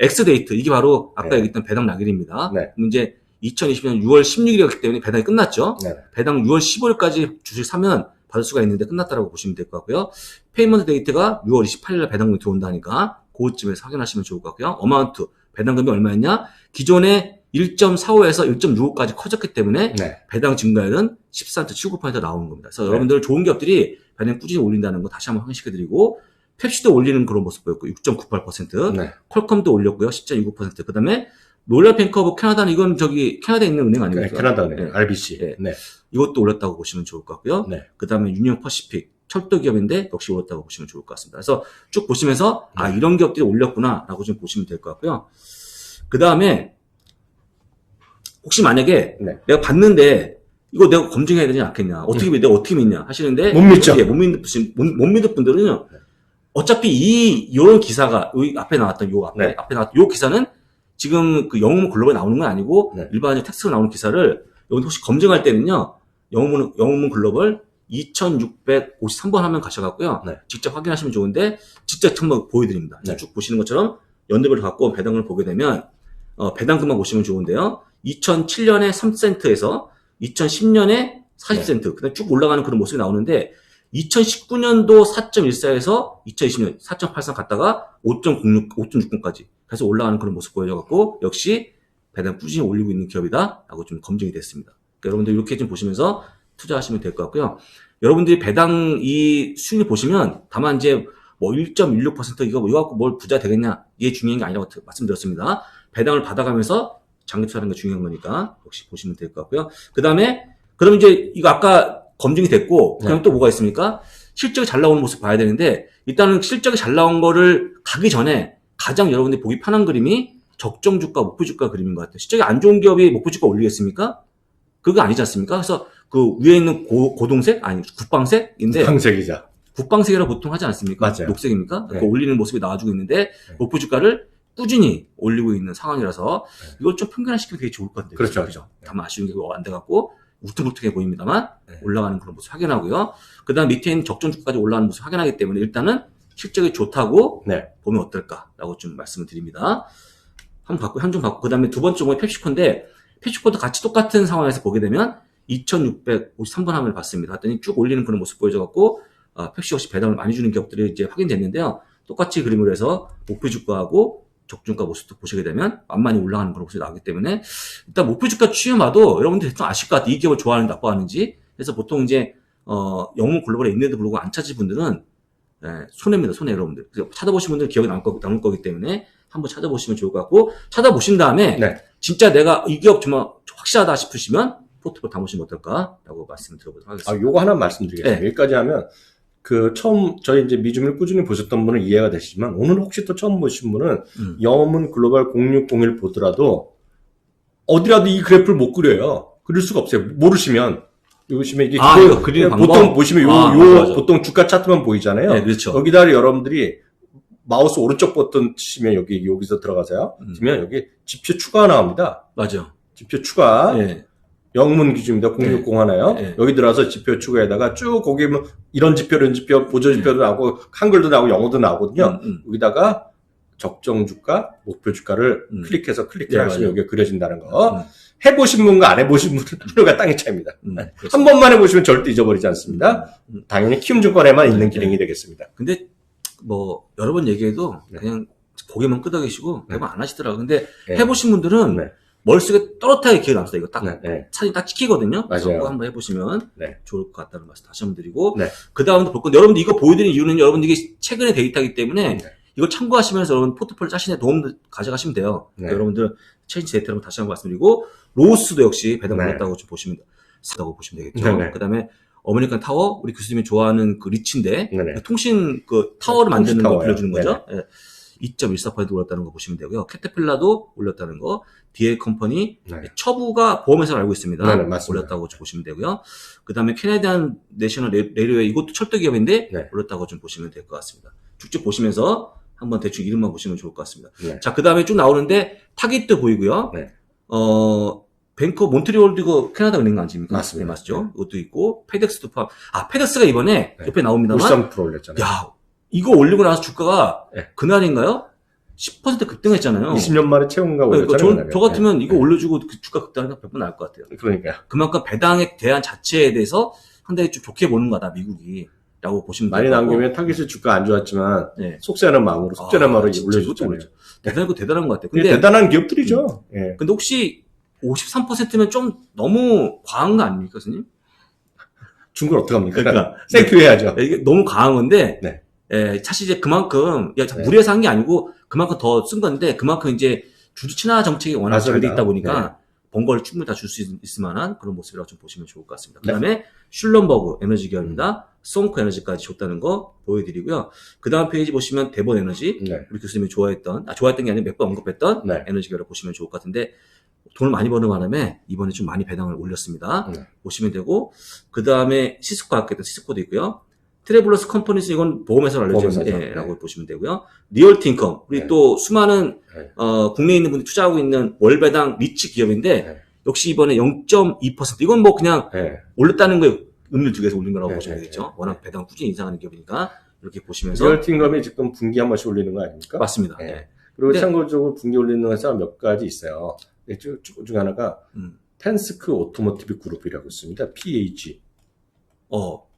X데이트, 이게 바로 아까 얘기했던 배당 낙일입니다. 그럼 이제 2020년 6월 16일이었기 때문에 배당이 끝났죠. 배당 6월 15일까지 주식 사면 받을 수가 있는데 끝났다라고 보시면 될 것 같고요. 페이먼트 데이트가 6월 28일에 배당금이 들어온다니까 그쯤에서 확인하시면 좋을 것 같고요. 어마운트, 배당금이 얼마였냐? 기존에 1.45에서 1.65까지 커졌기 때문에 배당 증가율은 13.79% 나오는 겁니다. 그래서 여러분들 좋은 기업들이 배당 꾸준히 올린다는 거 다시 한번 확인시켜드리고 펩시도 올리는 그런 모습 보였고 6.98%, 퀄컴도 올렸고요. 10.29%. 그 다음에 로얄 뱅크 오브 캐나다는 이건 캐나다에 있는 은행 아니겠어요? 캐나다 은행, RBC. 이것도 올렸다고 보시면 좋을 것 같고요. 그 다음에 유니온 퍼시픽, 철도 기업인데 역시 올랐다고 보시면 좋을 것 같습니다. 그래서 쭉 보시면서 이런 기업들이 올렸구나 라고 좀 보시면 될 것 같고요. 그 다음에 혹시 만약에 내가 봤는데 이거 내가 검증해야 되지 않겠냐, 내가 어떻게 믿냐 하시는데 못 믿죠. 못 믿는 분들은요, 어차피 이런 기사가 여기 앞에 나왔던 앞에 나왔던 요 기사는 지금 그 영웅문 글로벌에 나오는 건 아니고 일반적인 텍스트로 나오는 기사를 여기 혹시 검증할 때는요, 영웅문 글로벌 2653번 하면 가셔갖고요. 직접 확인하시면 좋은데, 직접 한번 보여드립니다. 쭉 보시는 것처럼 연도별로 갖고 온 배당을 보게 되면, 배당금만 보시면 좋은데요. 2007년에 3센트에서 2010년에 40센트, 그다음 쭉 올라가는 그런 모습이 나오는데, 2019년도 4.14에서 2020년 4.83 갔다가 5.60까지 계속 올라가는 그런 모습 보여줘갖고, 역시 배당 꾸준히 올리고 있는 기업이다 라고 좀 검증이 됐습니다. 그러니까 여러분들 이렇게 좀 보시면서 투자하시면 될 것 같고요. 여러분들이 배당 이 수익을 보시면 다만 이제 뭐 1.16% 이거 갖고 뭘 부자 되겠냐, 이게 중요한 게 아니라고 말씀드렸습니다. 배당을 받아가면서 장기 투자하는 게 중요한 거니까 역시 보시면 될 것 같고요. 그럼 이제 이거 아까 검증이 됐고, 그다음에 또 뭐가 있습니까? 실적이 잘 나오는 모습 봐야 되는데, 일단은 실적이 잘 나온 거를 가기 전에 가장 여러분들이 보기 편한 그림이 적정 주가, 목표 주가 그림인 것 같아요. 실적이 안 좋은 기업이 목표 주가 올리겠습니까? 그거 아니지 않습니까? 그래서 그 위에 있는 고동색? 아니, 국방색인데. 국방색이죠. 국방색이라고 보통 하지 않습니까? 맞아요. 녹색입니까? 그 올리는 모습이 나와주고 있는데, 목표 주가를 꾸준히 올리고 있는 상황이라서, 이걸 좀 평균화시키면 되게 좋을 것 같아요. 그렇죠. 다만 아쉬운 게 안 돼갖고, 우퉁우퉁해 보입니다만, 올라가는 그런 모습 확인하고요. 그 다음 밑에 있는 적정 주가까지 올라가는 모습 확인하기 때문에, 일단은 실적이 좋다고 네. 보면 어떨까라고 좀 말씀을 드립니다. 한중 받고 그 다음에 두 번째 종목이 펩시코인데 펩시코도 같이 똑같은 상황에서 보게 되면 2,653번 화면을 봤습니다. 했더니 쭉 올리는 그런 모습 보여줘갖고 펩시 역시 배당을 많이 주는 기업들이 이제 확인됐는데요. 똑같이 그림을 해서 목표 주가하고 적중가 모습도 보시게 되면 만만히 올라가는 그런 모습이 나오기 때문에 일단 목표 주가 취임화도 여러분들 대충 아실 것 같아요. 이 기업을 좋아하는지 나빠하는지. 그래서 보통 이제 영문 글로벌에 있는데도 불구하고 안 찾으신 분들은 손해입니다. 손해 여러분들. 그래서 찾아보신 분들은 기억이 남을 거기 때문에 한번 찾아보시면 좋을 것 같고 찾아보신 다음에 네. 진짜 내가 이 기업 정말 확실하다 싶으시면 포트폴리오 담으시면 어떨까라고 말씀 드려보도록 하겠습니다. 요거 하나 말씀드리겠습니다. 네. 여기까지 하면 처음 저희 이제 미주민을 꾸준히 보셨던 분은 이해가 되시지만 오늘 혹시 또 처음 보신 분은 영문 글로벌 0601 보더라도 어디라도 이 그래프를 못 그려요. 그릴 수가 없어요. 모르시면. 보시면 이게 이거 그리는 방법? 보통 보시면 맞아. 보통 주가 차트만 보이잖아요. 네, 그렇죠. 여기다 여러분들이 마우스 오른쪽 버튼 치시면 여기서 들어가세요. 그러면 여기 지표 추가 나옵니다. 맞아요. 지표 추가. 네. 영문 기준입니다. 060 하나요. 네. 여기 들어와서 지표 추가에다가 쭉 거기 뭐 이런 지표, 이런 지표, 보조 지표도 나오고 한글도 나오고 영어도 나오거든요. 여기다가 적정 주가, 목표 주가를 클릭해서 클릭하시면 여기 그려진다는 거. 해보신 분과 안 해보신 분은 하늘과 땅의 차이입니다. 한 번만 해보시면 절대 잊어버리지 않습니다. 당연히 키움증권에만 있는 기능이 되겠습니다. 근데 뭐 여러 번 얘기해도 그냥 고개만 끄덕이시고 매번 안 하시더라고요. 근데 해보신 분들은 머릿속에 또렷하게 기억이 남습니다. 이거 딱 사진 딱 찍히거든요. 그래서 맞아요. 꼭 한번 해보시면 좋을 것 같다는 말씀 다시 한번 드리고 그 다음에 볼 건데 여러분들 이거 보여드리는 이유는 여러분들 이게 최근의 데이터이기 때문에 이걸 참고하시면서 여러분 포트폴리오 짜시는 도움 가져가시면 돼요. 그러니까 여러분들 최신 데이터를 다시 한번 말씀드리고 로스도 역시 배당 올렸다고 좀 보시면 되겠죠. 그 다음에 어메리칸 타워 우리 교수님이 좋아하는 그 리치인데 그 통신 그 타워를 만드는 거 빌려주는 거죠. 2.14% 올랐다는 거 보시면 되고요. 캐터필라도 올렸다는 거, DA 컴퍼니, 처부가 보험회사를 알고 있습니다. 올렸다고 좀 보시면 되고요. 그 다음에 캐나디안 내셔널 레일웨이 이것도 철도 기업인데 올렸다고 좀 보시면 될 것 같습니다. 쭉쭉 보시면서 한번 대충 이름만 보시면 좋을 것 같습니다. 자, 그 다음에 쭉 나오는데 타깃도 보이고요. 뱅커 몬트리올도 이거 캐나다 은행 아닙니까? 맞습니다. 네, 맞죠? 이것도 있고 페덱스도 포함. 페덱스가 이번에 옆에 나옵니다만. 53% 올렸잖아요. 야, 이거 올리고 나서 주가가 그날인가요? 10% 급등했잖아요. 20년 만에 채운가 그러니까 올렸잖아요. 저 같으면 이거 올려주고 그 주가 급등하니까 100번 나을 것 같아요. 그러니까요. 그만큼 배당에 대한 자체에 대해서 상당히 좀 좋게 보는 거다, 미국이. 라고 보시면 많이 될 것 같고. 남기면 타깃의 주가 안 좋았지만 속세하는 마음으로 속죄하는 마음으로 올려줬잖아요. 대단한 것 같아요. 근데 대단한 기업들이죠. 근데 혹시 53%면 좀 너무 과한 거 아닙니까, 교수님? 준 걸 어떡합니까? 그러니까 땡큐 해야죠. 이게 너무 과한 건데 사실 이제 그만큼 무리해서 한 게 아니고 그만큼 더 쓴 건데 그만큼 이제 주주 친화 정책이 워낙 잘 돼 있다 보니까 번거를 충분히 다 줄 수 있을 만한 그런 모습이라고 좀 보시면 좋을 것 같습니다. 그 다음에 슐럼버그 에너지 기업입니다. 송 에너지까지 줬다는 거 보여드리고요. 그 다음 페이지 보시면 대본 에너지 우리 교수님이 좋아했던 게 아니라 몇 번 언급했던 에너지 기업을 보시면 좋을 것 같은데 돈을 많이 버는 바람에 이번에 좀 많이 배당을 올렸습니다. 보시면 되고 그 다음에 시스코 아까 했던 시스코도 있고요. 트래블러스 컴퍼니스 이건 보험회사로 알려져 있는 라고 보시면 되고요. 리얼티 인컴 우리 또 수많은 국내에 있는 분들이 투자하고 있는 월배당 리치 기업인데 역시 이번에 0.2% 이건 뭐 그냥 올렸다는 거에 의미를 두고 해서 올린 거라고 보시면 되겠죠. 워낙 배당 꾸준히 인상하는 기업이니까 이렇게 보시면서 리얼티 인컴이 지금 분기 한 번씩 올리는 거 아닙니까? 맞습니다. 그리고 참고적으로 분기 올리는 회사가 몇 가지 있어요. 쭉 중에 하나가 펜스크 오토모티브 그룹이라고 있습니다. PH.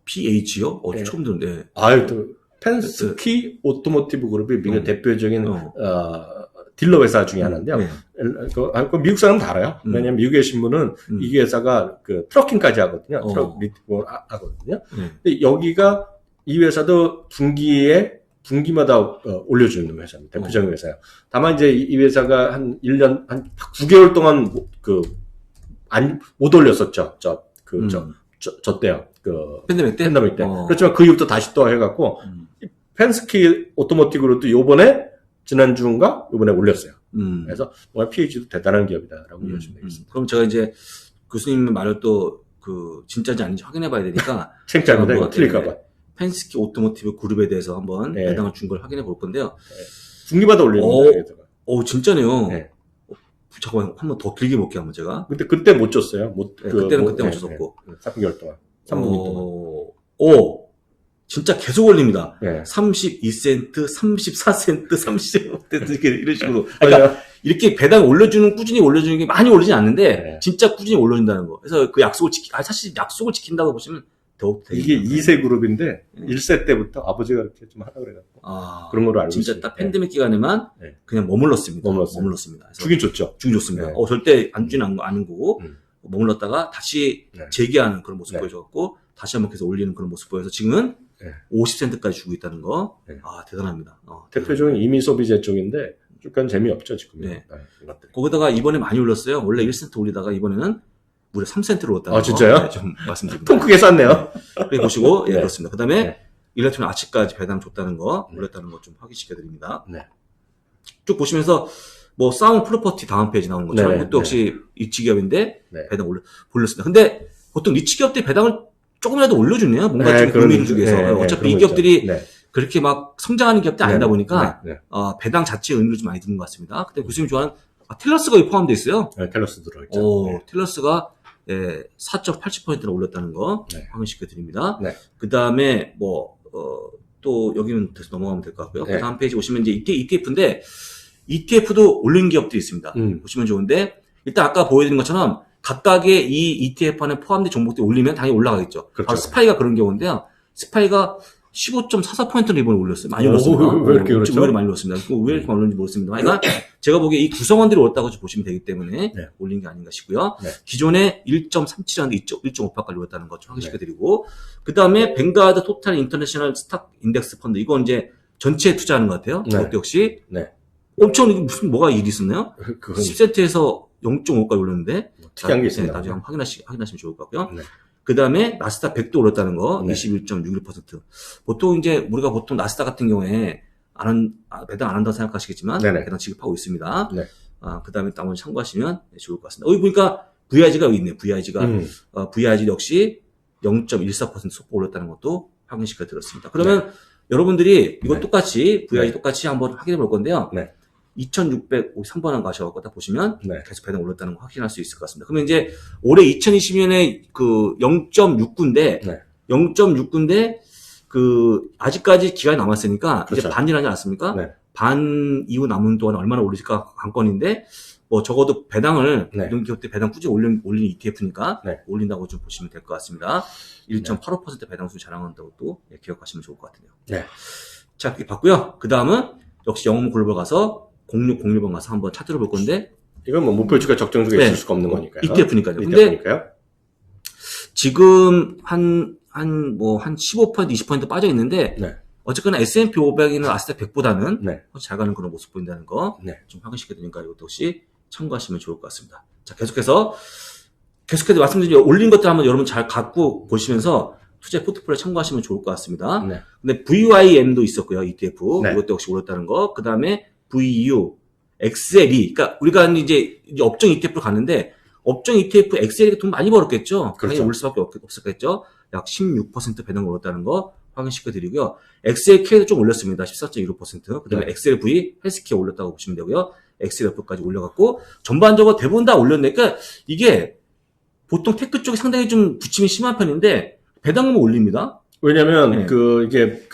PH요? 처음 듣는데. 또 펜스키 오토모티브 그룹이 미국 대표적인 딜러 회사 중에 하나인데요. 그 미국 사람 다 알아요. 왜냐면 미국에 계신 분은 이 회사가 그 트럭킹까지 하거든요. 트럭 리트볼 하거든요. 근데 여기가 이 회사도 분기마다 올려주는 회사입니다. 대표적인 회사예요. 다만 이제 이 회사가 한 1년, 한 9개월 동안 못 올렸었죠. 저 때요. 팬데믹 때? 그렇지만 그 이후부터 다시 또 해갖고, 펜스키 오토모티브로도 지난주인가? 요번에 올렸어요. 그래서, 정말 PH도 대단한 기업이다라고 이해하시면 되겠습니다. 그럼 제가 이제 교수님 말을 또, 진짜인지 아닌지 확인해 봐야 되니까. 창피합니다. 이거 틀릴까봐. 펜스키 오토모티브 그룹에 대해서 한번 배당을 준 걸 확인해 볼 건데요. 분기마다 올리는 거예요. 진짜네요. 잠깐만, 한번 더 길게 볼게요, 한번 제가. 그때 못 줬어요. 그때는 못 줬었고. 3개월 동안. 3분기 동안. 진짜 계속 올립니다. 네. 32센트, 34센트, 35센트 이런 식으로. 그러니까 이렇게 배당 꾸준히 올려주는 게 많이 올리진 않는데 네. 진짜 꾸준히 올려준다는 거. 그래서 그 약속을 사실 약속을 지킨다고 보시면 더욱 이게 2세 그룹인데 1세 때부터 아버지가 이렇게 좀 하라 그래갖고 그런 걸로 알고 진짜 있습니다. 딱 팬데믹 기간에만 네. 그냥 머물렀습니다. 머물렀습니다. 그래서 주긴 좋죠. 주긴 좋습니다. 네. 절대 안 주진 않은 거고 머물렀다가 다시 네. 재기하는 그런 모습 네. 보여줘갖고 다시 한번 계속 올리는 그런 모습 보여서 지금은 네. 50센트까지 주고 있다는 거. 네. 대단합니다. 대표적인 이미소비재 쪽인데 약간 재미없죠 지금. 네. 이것들이. 거기다가 이번에 많이 올렸어요. 원래 1센트 올리다가 이번에는 무려 3센트로 올랐다는 거. 진짜요? 네, 좀 말씀드립니다. 통 크게 쌌네요. 그래 보시고, 예, 네. 그렇습니다. 그 다음에 네. 일렉트론 아치까지 배당 줬다는 거, 올렸다는 거 좀 확인시켜드립니다. 네. 쭉 보시면서, 뭐, 싸움 프로퍼티 다음 페이지 나오는 것처럼, 네, 이것도 역시 리치기업인데, 네. 배당 올렸습니다. 근데 보통 리치기업들이 배당을 조금이라도 올려주네요. 뭔가 네, 좀 그런- 의미를 주기 위해서. 네, 어차피 그런 이 거 기업들이 있죠. 네. 그렇게 막 성장하는 기업들이 아니다 보니까, 네. 배당 자체의 의미를 좀 많이 두는 것 같습니다. 근데 교수님 좋아하는, 텔러스가 여기 포함되어 있어요. 네, 텔러스 들어있죠. 네. 텔러스가 4.80%나 올렸다는 거 네. 확인시켜 드립니다. 네. 그 다음에 또 여기는 계속 넘어가면 될 것 같고요. 네. 그 다음 페이지 오시면 이제 ETF인데 ETF도 올린 기업들이 있습니다. 보시면 좋은데 일단 아까 보여드린 것처럼 각각의 이 ETF 안에 포함된 종목들이 올리면 당연히 올라가겠죠. 그렇죠. 바로 스파이가 그런 경우인데요. 스파이가 15.44%를 이번에 올렸어요. 많이 오, 올렸습니다. 왜 이렇게 그렇죠? 의외로 많이 올렸습니다. 왜 이렇게 많이 올렸는지 모르겠습니다. 그러니까 제가 보기에 이 구성원들이 올랐다고 보시면 되기 때문에 네. 올린 게 아닌가 싶고요. 네. 기존에 1.37이었는데 1.5%까지 올렸다는 것 좀 확인시켜드리고 그 다음에 뱅가드 토탈 인터내셔널 스탁 인덱스 펀드 이건 이제 전체에 투자하는 것 같아요. 네. 그것도 역시 네. 엄청 이게 무슨 뭐가 일이 있었나요? 그건 10센트에서 0.5까지 올렸는데 특이한 게 네, 있습니다. 나중에 한번 확인하시면 좋을 것 같고요. 네. 그 다음에 나스닥 100도 올랐다는 거, 네. 21.61%. 보통 이제 우리가 보통 나스닥 같은 경우에 배당 안 한다고 생각하시겠지만 네네. 배당 지급하고 있습니다. 네. 그 다음에 또 한번 참고하시면 좋을 것 같습니다. 여기 보니까 VIG가 여기 있네요. VIG가 VIG 역시 0.14% 소폭 올랐다는 것도 확인시켜 드렸습니다. 그러면 여러분들이 이거 네. 똑같이 VIG 네. 똑같이 한번 확인해 볼 건데요. 네. 2653번 가셔갖고 딱 보시면 네. 계속 배당 올랐다는 거 확인할 수 있을 것 같습니다. 그러면 이제 올해 2020년에 그 0.69인데 네. 0.69인데 아직까지 기간이 남았으니까 그렇죠. 이제 반이라지 않습니까? 네. 반 이후 남은 동안 얼마나 올릴까 관건인데 뭐 적어도 배당을 네. 이런 기업들 배당 꾸준히 올리는 ETF니까 네. 올린다고 좀 보시면 될 것 같습니다. 1.85% 배당 수 자랑한다고 또 기억하시면 좋을 것 같아요. 네. 자, 이렇게 봤고요. 그 다음은 역시 영웅 글로벌 가서 0601번 가서 한번 차트를 볼 건데 이건 뭐 목표주가 적정주가 네. 있을 수가 없는 거니까요. ETF니까요. 근데 ETF니까요. 지금 한 15% 20% 빠져 있는데 네. 어쨌거나 S&P 500이나 나스닥 100보다는 네. 잘 가는 그런 모습 보인다는 거 네. 좀 확인시켜 드리니까 이것도 혹시 참고하시면 좋을 것 같습니다. 자, 계속해서 말씀드린 올린 것들 한번 여러분 잘 갖고 보시면서 투자 포트폴리오 참고하시면 좋을 것 같습니다. 네. 근데 VYM도 있었고요. ETF. 네. 이것도 역시 올랐다는 거. 그 다음에 VU, XLE. 그러니까 우리가 이제 업종 ETF로 갔는데 업종 ETF XLE가 돈 많이 벌었겠죠. 그렇죠. 당연히 올 수밖에 없었겠죠. 약 16% 배당을 올렸다는 거 확인시켜 드리고요. XLK도 좀 올렸습니다. 14.15%. 그 다음에 네. XLV 헬스케어 올렸다고 보시면 되고요. XLF까지 올려갖고 전반적으로 대부분 다 올렸네. 그러니까 이게 보통 테크 쪽이 상당히 좀 부침이 심한 편인데 배당은 올립니다. 왜냐면 네. 이게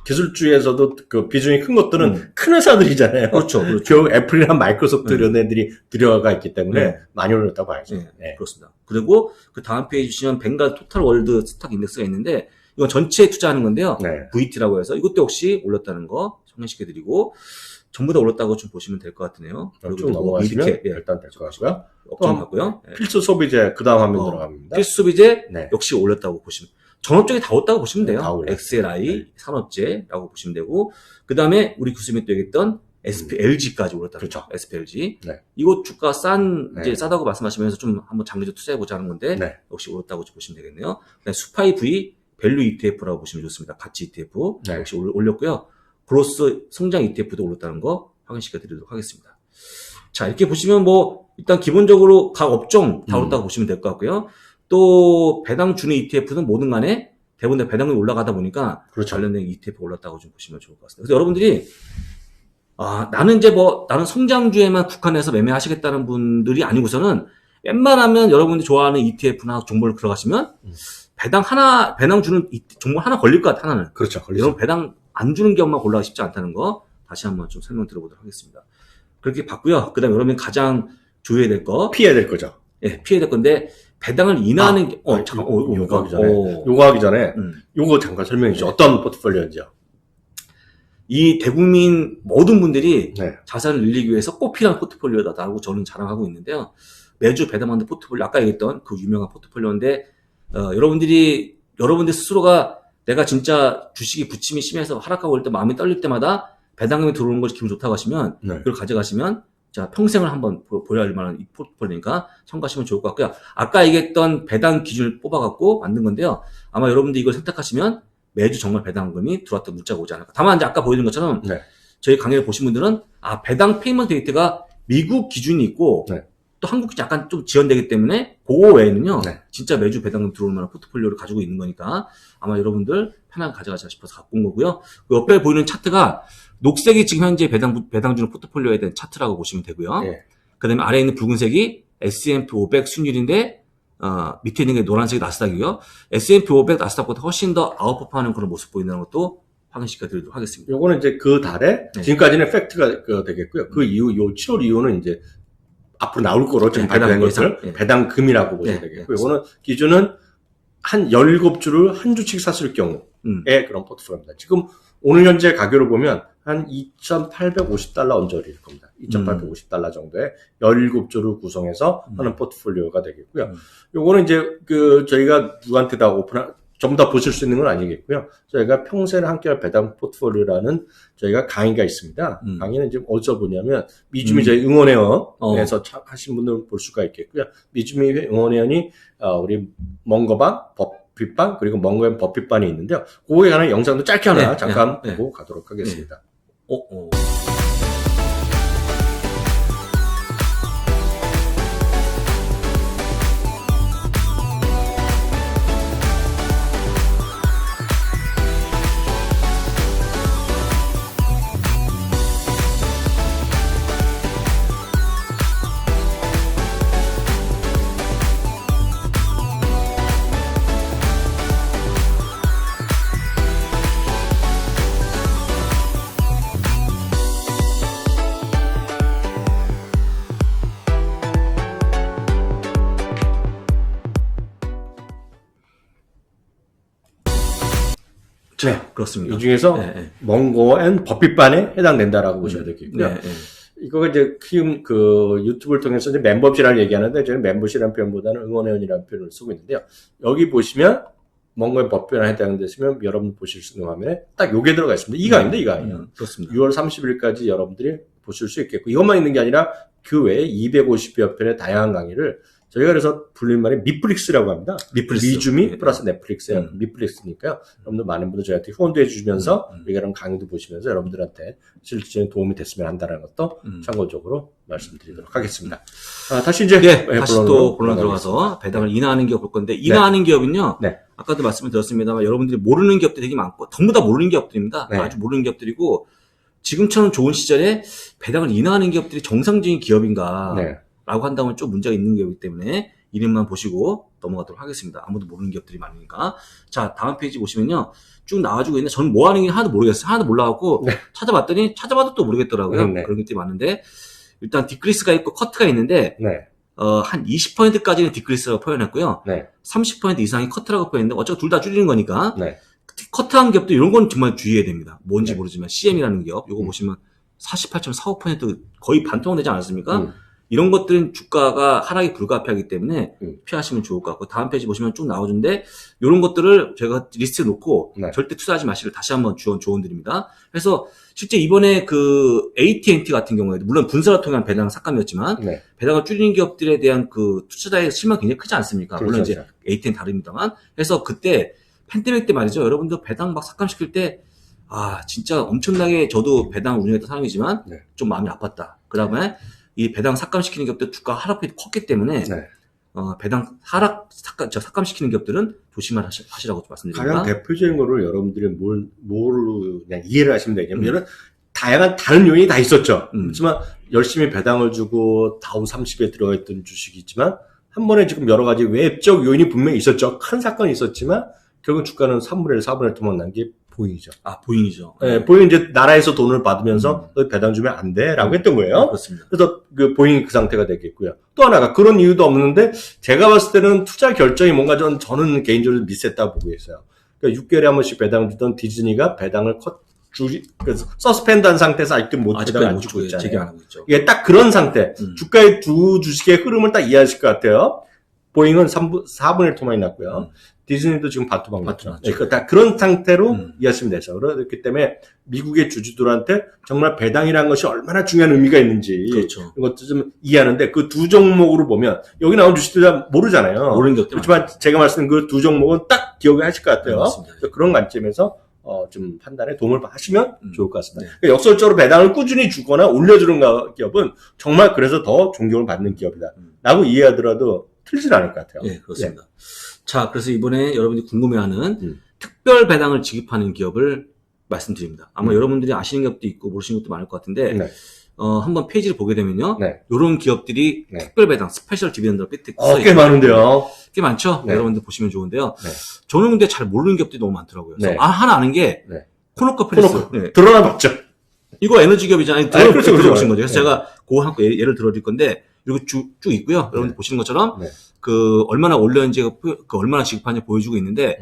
기술주에서도 그 비중이 큰 것들은 큰 회사들이잖아요. 그렇죠. 겨우 애플이나 마이크로소프트 이런 애들이 들어가 있기 때문에 네. 많이 올렸다고 알죠. 네, 네. 그렇습니다. 그리고 그 다음 페이지 주시면 뱅가드 토탈 월드 스탁 인덱스가 있는데 이건 전체에 투자하는 건데요. 네. VT라고 해서 이것도 역시 올랐다는 거 확인시켜드리고 전부 다 올랐다고 좀 보시면 될 것 같으네요. 쭉 넘어가시면 이렇게 일단 될 것 같고요. 업종 같고요. 필수 소비재 그 다음 화면 들어갑니다. 필수 소비재 네. 역시 올렸다고 보시면 전업종이 다 올랐다고 보시면 네, 돼요. 다 올랐어요. XLI 네. 산업재라고 보시면 되고 그 다음에 우리 교수님이 또 얘기했던 SPLG까지 올랐다는 그렇죠. 거죠. SPLG. 네. 이거 주가 네. 이제 싸다고 말씀하시면서 좀 한번 장기적 투자해보자는 건데, 네. 역시 올랐다고 보시면 되겠네요. 그다음에 수파이 V 밸류 ETF라고 보시면 좋습니다. 가치 ETF. 네. 역시 올렸고요. 그로스 성장 ETF도 올랐다는 거 확인시켜 드리도록 하겠습니다. 자, 이렇게 보시면 일단 기본적으로 각 업종 다 올랐다고 보시면 될 것 같고요. 또 배당 주는 ETF는 뭐든 간에 대부분 다 배당률이 올라가다 보니까 그렇죠. 관련된 ETF가 올랐다고 좀 보시면 좋을 것 같습니다. 그래서 여러분들이 나는 성장주에만 국한해서 매매하시겠다는 분들이 아니고서는 웬만하면 여러분들이 좋아하는 ETF나 정보를 들어가시면 배당 주는 종목 하나 걸릴 것 같아, 하나는. 그렇죠. 걸리죠. 여러분, 배당 안 주는 기업만 골라가 쉽지 않다는 거 다시 한번 좀 설명 드려보도록 하겠습니다. 그렇게 봤고요. 그 다음에 여러분 가장 조회해야 될 거. 피해야 될 거죠. 예, 피해야 될 건데, 배당을 인하하는 게, 잠깐, 요거 하기 전에, 요거 잠깐 설명해 주죠. 어떤 포트폴리오인지요? 이 대국민 모든 분들이 네. 자산을 늘리기 위해서 꼭 필요한 포트폴리오다라고 저는 자랑하고 있는데요. 매주 배당받는 포트폴리오, 아까 얘기했던 그 유명한 포트폴리오인데, 여러분들 스스로가 내가 진짜 주식이 부침이 심해서 하락하고 올 때 마음이 떨릴 때마다 배당금이 들어오는 것이 기분 좋다고 하시면, 네. 그걸 가져가시면, 자, 평생을 한번 보여야 할 만한 이 포트폴리오니까 참고하시면 좋을 것 같고요. 아까 얘기했던 배당 기준을 뽑아갖고 만든 건데요. 아마 여러분들이 이걸 선택하시면 매주 정말 배당금이 들어왔던 문자가 오지 않을까. 다만 이제 아까 보여드린 것처럼 네. 저희 강의를 보신 분들은 배당 페이먼트 데이트가 미국 기준이 있고 네. 또 한국 기준이 약간 좀 지연되기 때문에 그거 외에는요. 네. 진짜 매주 배당금 들어올 만한 포트폴리오를 가지고 있는 거니까 아마 여러분들 편하게 가져가자 싶어서 갖고 온 거고요. 그 옆에 보이는 차트가 녹색이 지금 현재 배당 주는 포트폴리오에 대한 차트라고 보시면 되고요. 네. 그 다음에 아래에 있는 붉은색이 S&P 500 순율인데, 밑에 있는 게 노란색이 나스닥이고요. S&P 500 나스닥보다 훨씬 더 아웃퍼포하는 그런 모습 보인다는 것도 확인시켜 드리도록 하겠습니다. 요거는 이제 그 달에, 네. 지금까지는 팩트가 되겠고요. 그 이후, 요 7월 이후는 이제 앞으로 나올 거로 지금 발표된 것을 네. 배당금이라고 보셔야 네. 되겠고요. 요거는 기준은 한 17주를 한 주씩 샀을 경우의 그런 포트폴리오입니다. 지금 오늘 현재 가격을 보면 한 2,850달러 언저리일 겁니다. 2,850달러 정도의 17주를 구성해서 하는 포트폴리오가 되겠고요. 요거는 이제 저희가 누구한테 다 전부 다 보실 수 있는 건 아니겠고요. 저희가 평생을 함께할 배당 포트폴리오라는 저희가 강의가 있습니다. 강의는 지금 어디서 보냐면 미주미 저희 응원회원에서 하신 분들 볼 수가 있겠고요. 미주미 응원회원이 우리 멍거방, 법빛반 그리고 멍거방 법빛반이 있는데요. 그거에 관한 영상도 짧게 하나 잠깐 보고 가도록 하겠습니다. 네, 그렇습니다. 이 중에서 멍고 앤 법빛반에 해당된다라고 보셔야 되겠고요. 이거가 이제 유튜브를 통해서 이제 멤버십이라는 얘기하는데 저는 멤버십이라는 표현보다는 응원회원이라는 표현을 쓰고 있는데요. 여기 보시면 멍고의 법빛반에 해당되시면 여러분 보실 수 있는 화면에 딱 요게 들어가 있습니다. 이 강의입니다, 이 강의. 그렇습니다. 6월 30일까지 여러분들이 보실 수 있겠고 이것만 있는 게 아니라 그 외에 250여 편의 다양한 강의를 저희가 그래서 불리는 말이 미플릭스라고 합니다. 미주미 플러스 넷플릭스예요. 미플릭스니까요. 여러분들 많은 분들 저희한테 후원도 해주시면서 이런 강의도 보시면서 여러분들한테 실질적인 도움이 됐으면 한다는 것도 참고적으로 말씀드리도록 하겠습니다. 다시 이제 다시 또 본론 들어가서 배당을 인하하는 기업 볼 건데 인하하는 기업은요. 아까도 말씀을 드렸습니다만 여러분들이 모르는 기업들이 되게 많고 전부 다 모르는 기업들입니다. 아주 모르는 기업들이고 지금처럼 좋은 시절에 배당을 인하하는 기업들이 정상적인 기업인가? 라고 한다면 좀 문제가 있는 기업이기 때문에 이름만 보시고 넘어가도록 하겠습니다. 아무도 모르는 기업들이 많으니까. 자, 다음 페이지 보시면요. 쭉 나와주고 있는데 저는 뭐 하는 게 하나도 모르겠어요. 하나도 몰라갖고 찾아봤더니 찾아봐도 또 모르겠더라고요. 그런 것들이 많은데 일단 디크리스가 있고 커트가 있는데 한 20%까지는 디크리스라고 표현했고요. 30% 이상이 커트라고 표현했는데 어차피 둘 다 줄이는 거니까 커트한 기업도 이런 건 정말 주의해야 됩니다. 뭔지 모르지만 CM이라는 기업 요거 보시면 48.45% 거의 반토막 되지 않았습니까? 이런 것들은 주가가 하락이 불가피하기 때문에 피하시면 좋을 것 같고 다음 페이지 보시면 쭉 나오는데 이런 것들을 제가 리스트에 놓고 절대 투자하지 마시길 다시 한번 조언드립니다. 그래서 실제 이번에 그 AT&T 같은 경우에도 물론 분사를 통한 배당 삭감이었지만 배당을 줄이는 기업들에 대한 그 투자자의 실망이 굉장히 크지 않습니까? 물론 이제 AT&T 다릅니다만 그래서 그때 팬데믹 때 말이죠. 여러분들 배당 막 삭감시킬 때 진짜 엄청나게 저도 배당 운영했던 사람이지만 좀 마음이 아팠다. 그 다음에 이 배당 삭감시키는 기업들 주가 하락폭이 컸기 때문에 배당 삭감시키는 기업들은 조심하시라고 말씀드립니다. 가장 대표적인 거를 여러분들이 뭐로 그냥 이해를 하시면 되냐면 다양한 다른 요인이 다 있었죠. 그렇지만 열심히 배당을 주고 다우 30에 들어가 있던 주식이 있지만 한 번에 지금 여러 가지 외적 요인이 분명히 있었죠. 큰 사건이 있었지만 결국 주가는 3분의 1, 4분의 1 도망난 게 보잉이죠. 아, 보잉이죠. 네, 보잉 이제 나라에서 돈을 받으면서 너 배당 주면 안 돼라고 했던 거예요. 그렇습니다. 그래서 그 보잉이 그 상태가 되겠고요. 또 하나가 그런 이유도 없는데 제가 봤을 때는 투자 결정이 뭔가 저는 개인적으로 미스했다고 보고 있어요. 그러니까 6개월에 한 번씩 배당 주던 디즈니가 배당을 서스펜드한 상태에서 아직도 배당 안 주고 있잖아요. 재개 안 하고 있죠. 이게 딱 그런 상태. 주가의 두 주식의 흐름을 딱 이해하실 것 같아요. 보잉은 4분의 1 토막이 났고요. 디즈니도 지금 반토막 났죠. 네, 딱 그런 상태로 이해하시면 되죠. 그렇기 때문에 미국의 주주들한테 정말 배당이라는 것이 얼마나 중요한 의미가 있는지 그렇죠. 이것도 좀 이해하는데 그 두 종목으로 보면 여기 나온 주식들 다 모르잖아요. 모르는 게 그렇지만 제가 말씀드린 그 두 종목은 딱 기억을 하실 것 같아요. 맞습니다. 그런 관점에서 좀 판단에 도움을 하시면 좋을 것 같습니다. 그러니까 역설적으로 배당을 꾸준히 주거나 올려주는 기업은 정말 그래서 더 존경을 받는 기업이다. 라고 이해하더라도 틀리진 않을 것 같아요. 네, 그렇습니다. 자, 그래서 이번에 여러분들이 궁금해하는 특별 배당을 지급하는 기업을 말씀드립니다. 아마 여러분들이 아시는 기업도 있고 모르시는 것도 많을 것 같은데, 네. 한번 페이지를 보게 되면요. 네. 이런 기업들이 네. 특별 배당, 스페셜 디비던드로 삐끗 써 꽤 많은데요. 꽤 많죠? 네. 여러분들 보시면 좋은데요. 네. 저는 근데 잘 모르는 기업들이 너무 많더라고요. 그래서 네. 하나 아는 게, 네. 코노코 필리스. 네. 드러나 봤죠. 이거 에너지 기업이잖아요. 그렇죠. 들어보신 거죠. 그래서 네. 제가 그거 한 예를 들어드릴 건데, 이거 쭉 있고요. 여러분들 보시는 것처럼, 네. 얼마나 올렸는지, 얼마나 지급하는지 보여주고 있는데,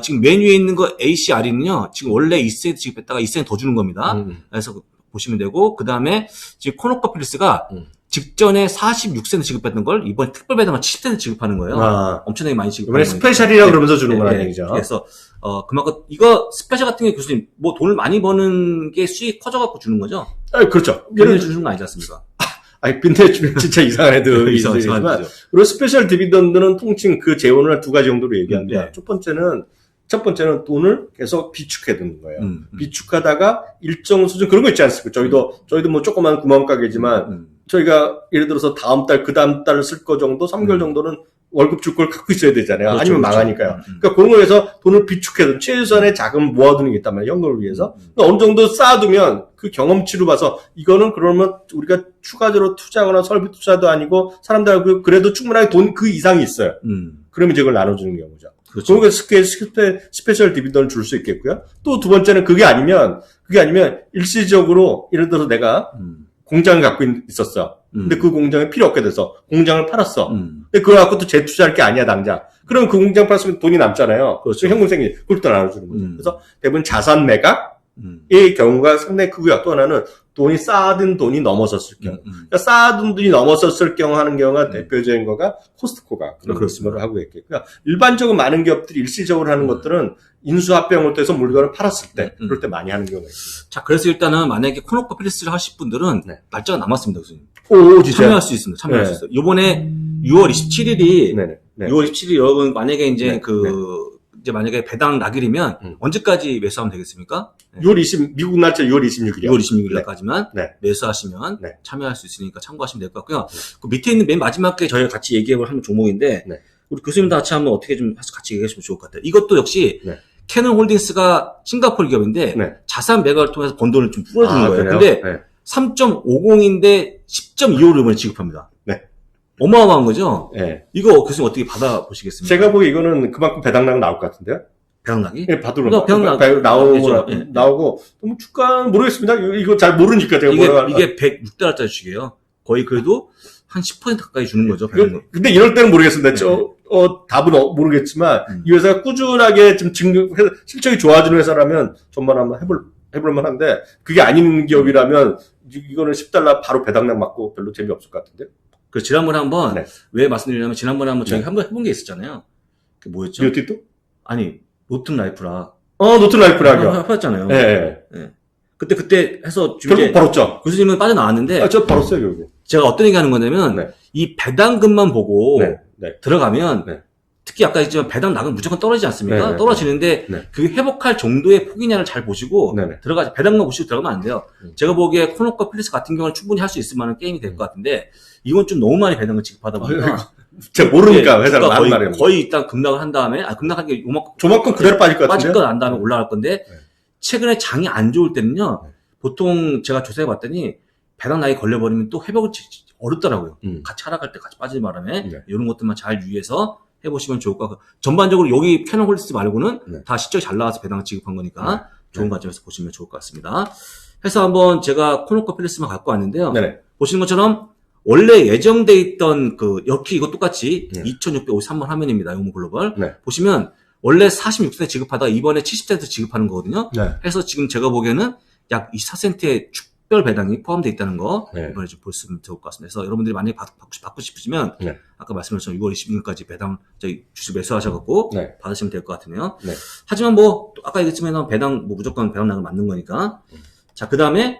지금 메뉴에 있는 거 ACR이는요, 지금 원래 2센트 지급했다가 2센트 더 주는 겁니다. 그래서 보시면 되고, 그 다음에 지금 코노코 필리스가 직전에 46센트 지급했던 걸 이번 특별 배당을 70센트 지급하는 거예요. 엄청나게 많이 지급하는 이번에 스페셜이라고 그러면서 주는 거란 얘기죠. 그래서, 그만큼, 이거 스페셜 같은 게 교수님, 뭐 돈을 많이 버는 게 수익 커져갖고 주는 거죠? 그렇죠. 예를 주는 거 아니지 않습니까? 빈대 주면 진짜 이상한 애들이 이상한 있지만, 거죠. 그리고 스페셜 디비던드는 통칭 그 재원을 두 가지 정도로 얘기합니다. 네. 첫 번째는 돈을 계속 비축해 두는 거예요. 비축하다가 일정 수준 그런 거 있지 않습니까? 저희도 뭐 조그만 구멍가게지만 저희가 예를 들어서 다음 달, 그 다음 달 쓸 거 정도, 3개월 정도는 월급 줄 걸 갖고 있어야 되잖아요. 그렇죠, 아니면 그렇죠. 망하니까요. 그러니까 그런 거에서 돈을 비축해둔 최소한의 자금 모아두는 게 있단 말이에요. 연금을 위해서. 그러니까 어느 정도 쌓아두면 그 경험치로 봐서 이거는 그러면 우리가 추가적으로 투자하거나 설비 투자도 아니고 사람들하고 그래도 충분하게 돈 그 이상이 있어요. 그러면 이제 그걸 나눠주는 경우죠. 그렇죠. 그러니까 스페셜 디비던을 줄 수 있겠고요. 또 두 번째는 그게 아니면 일시적으로 예를 들어서 내가 공장을 갖고 있었어. 근데 그 공장이 필요 없게 돼서 공장을 팔았어. 근데 그걸 갖고 또 재투자할 게 아니야, 당장. 그럼 그 공장 팔았으면 돈이 남잖아요. 그렇죠. 현금 생기. 그걸 또 나눠주는 거죠. 그래서 대부분 자산 매각의 경우가 상당히 크고요. 또 하나는 돈이 쌓아둔 돈이 넘어섰을 경우. 그러니까 쌓아둔 돈이 넘어섰을 경우 하는 경우가 대표적인 거가 코스트코가 그렇습니다. 하고 있겠고요. 그러니까 일반적으로 많은 기업들이 일시적으로 하는 것들은 인수합병을 통해서 물건을 팔았을 때, 그럴 때 많이 하는 경우가 있습니다. 자, 그래서 일단은 만약에 코노코 필리스를 하실 분들은 날짜가 남았습니다, 교수님. 진짜. 참여할 수 있습니다. 참여할 수 있어요. 요번에 6월 27일이 6월 27일 여러분 만약에 이제 이제 만약에 배당 낙일이면 언제까지 매수하면 되겠습니까? 6월 20, 미국 날짜 6월 26일이요. 6월 26일까지만 매수하시면 참여할 수 있으니까 참고하시면 될 것 같고요. 그 밑에 있는 맨 마지막에 저희가 같이 얘기해볼 한 종목인데 우리 교수님도 같이 한번 어떻게 좀 같이 얘기하시면 좋을 것 같아요. 이것도 역시 캐논 홀딩스가 싱가포르 기업인데 자산 매각을 통해서 번 돈을 좀 풀어주는 거예요. 근데 3.50인데 10.25를 이번에 지급합니다. 어마어마한 거죠? 이거 교수님 어떻게 받아보시겠습니까? 제가 보기 이거는 그만큼 배당락은 나올 것 같은데요? 배당락이? 받으러 배당락 나오고 뭐 주가는 모르겠습니다. 이거 잘 모르니까 제가 이게 106달러짜리 주식이에요. 거의 그래도 한 10% 가까이 주는 거죠. 근데 이럴 때는 모르겠습니다. 답은 모르겠지만 이 회사가 꾸준하게 좀 실적이 좋아지는 회사라면 전반 한번 해볼 만한데 그게 아닌 기업이라면 이거는 10달러 바로 배당락 맞고 별로 재미없을 것 같은데. 그 지난번에 한번 왜 말씀드리냐면 지난번에 한번 저희 한번 해본 게 있었잖아요. 그 뭐였죠? 리오티또? 아니 노튼 라이프라. 노튼 라이프라요. 해봤잖아요. 그때 해서 결국 벌었죠. 교수님은 빠져나왔는데. 저 벌었어요 결국. 제가 어떤 얘기하는 거냐면 이 배당금만 보고 들어가면 특히 아까 했지만 배당 낙은 무조건 떨어지지 않습니까? 떨어지는데 그 회복할 정도의 폭이냐를 잘 보시고 배당만 보시고 들어가면 안 돼요. 제가 보기에 코노코 필리스 같은 경우는 충분히 할 수 있을 만한 게임이 될 것 같은데 이건 좀 너무 많이 배당을 지급하다 보니까 제가 모르니까 회사를 많은 말이에요. 거의 일단 급락을 한 다음에 급락한 게 조만큼 그대로 빠질 것 같은데 빠질 거 난 다음에 올라갈 건데 최근에 장이 안 좋을 때는요 보통 제가 조사해 봤더니 배당 나이 걸려버리면 또 회복이 어렵더라고요. 같이 하락할 때 같이 빠지는 바람에 네. 이런 것들만 잘 유의해서 해보시면 좋을 것 같고 전반적으로 여기 캐논 홀리스 말고는 네. 다 실적이 잘 나와서 배당을 지급한 거니까 네. 좋은 관점에서 보시면 좋을 것 같습니다. 해서 한번 제가 코노커필리스만 갖고 왔는데요. 네네. 보시는 것처럼 원래 예정돼 있던 역시 이거 똑같이 2653번 화면입니다. 용무 글로벌. 네. 보시면 원래 46% 지급하다가 이번에 70% 지급하는 거거든요. 네. 해서 지금 제가 보기에는 약 24센트의 특별 배당이 포함되어 있다는 거 네. 이번에 좀 볼 수 있을 것 같습니다. 그래서 여러분들이 만약에 받고 싶으시면 네. 아까 말씀드렸던 6월 20일까지 배당 저희 주식 매수하셔갖고 네. 받으시면 될 것 같으네요. 네. 하지만 뭐 아까 얘기했지만 배당 무조건 배당 나는 맞는 거니까. 자, 그 다음에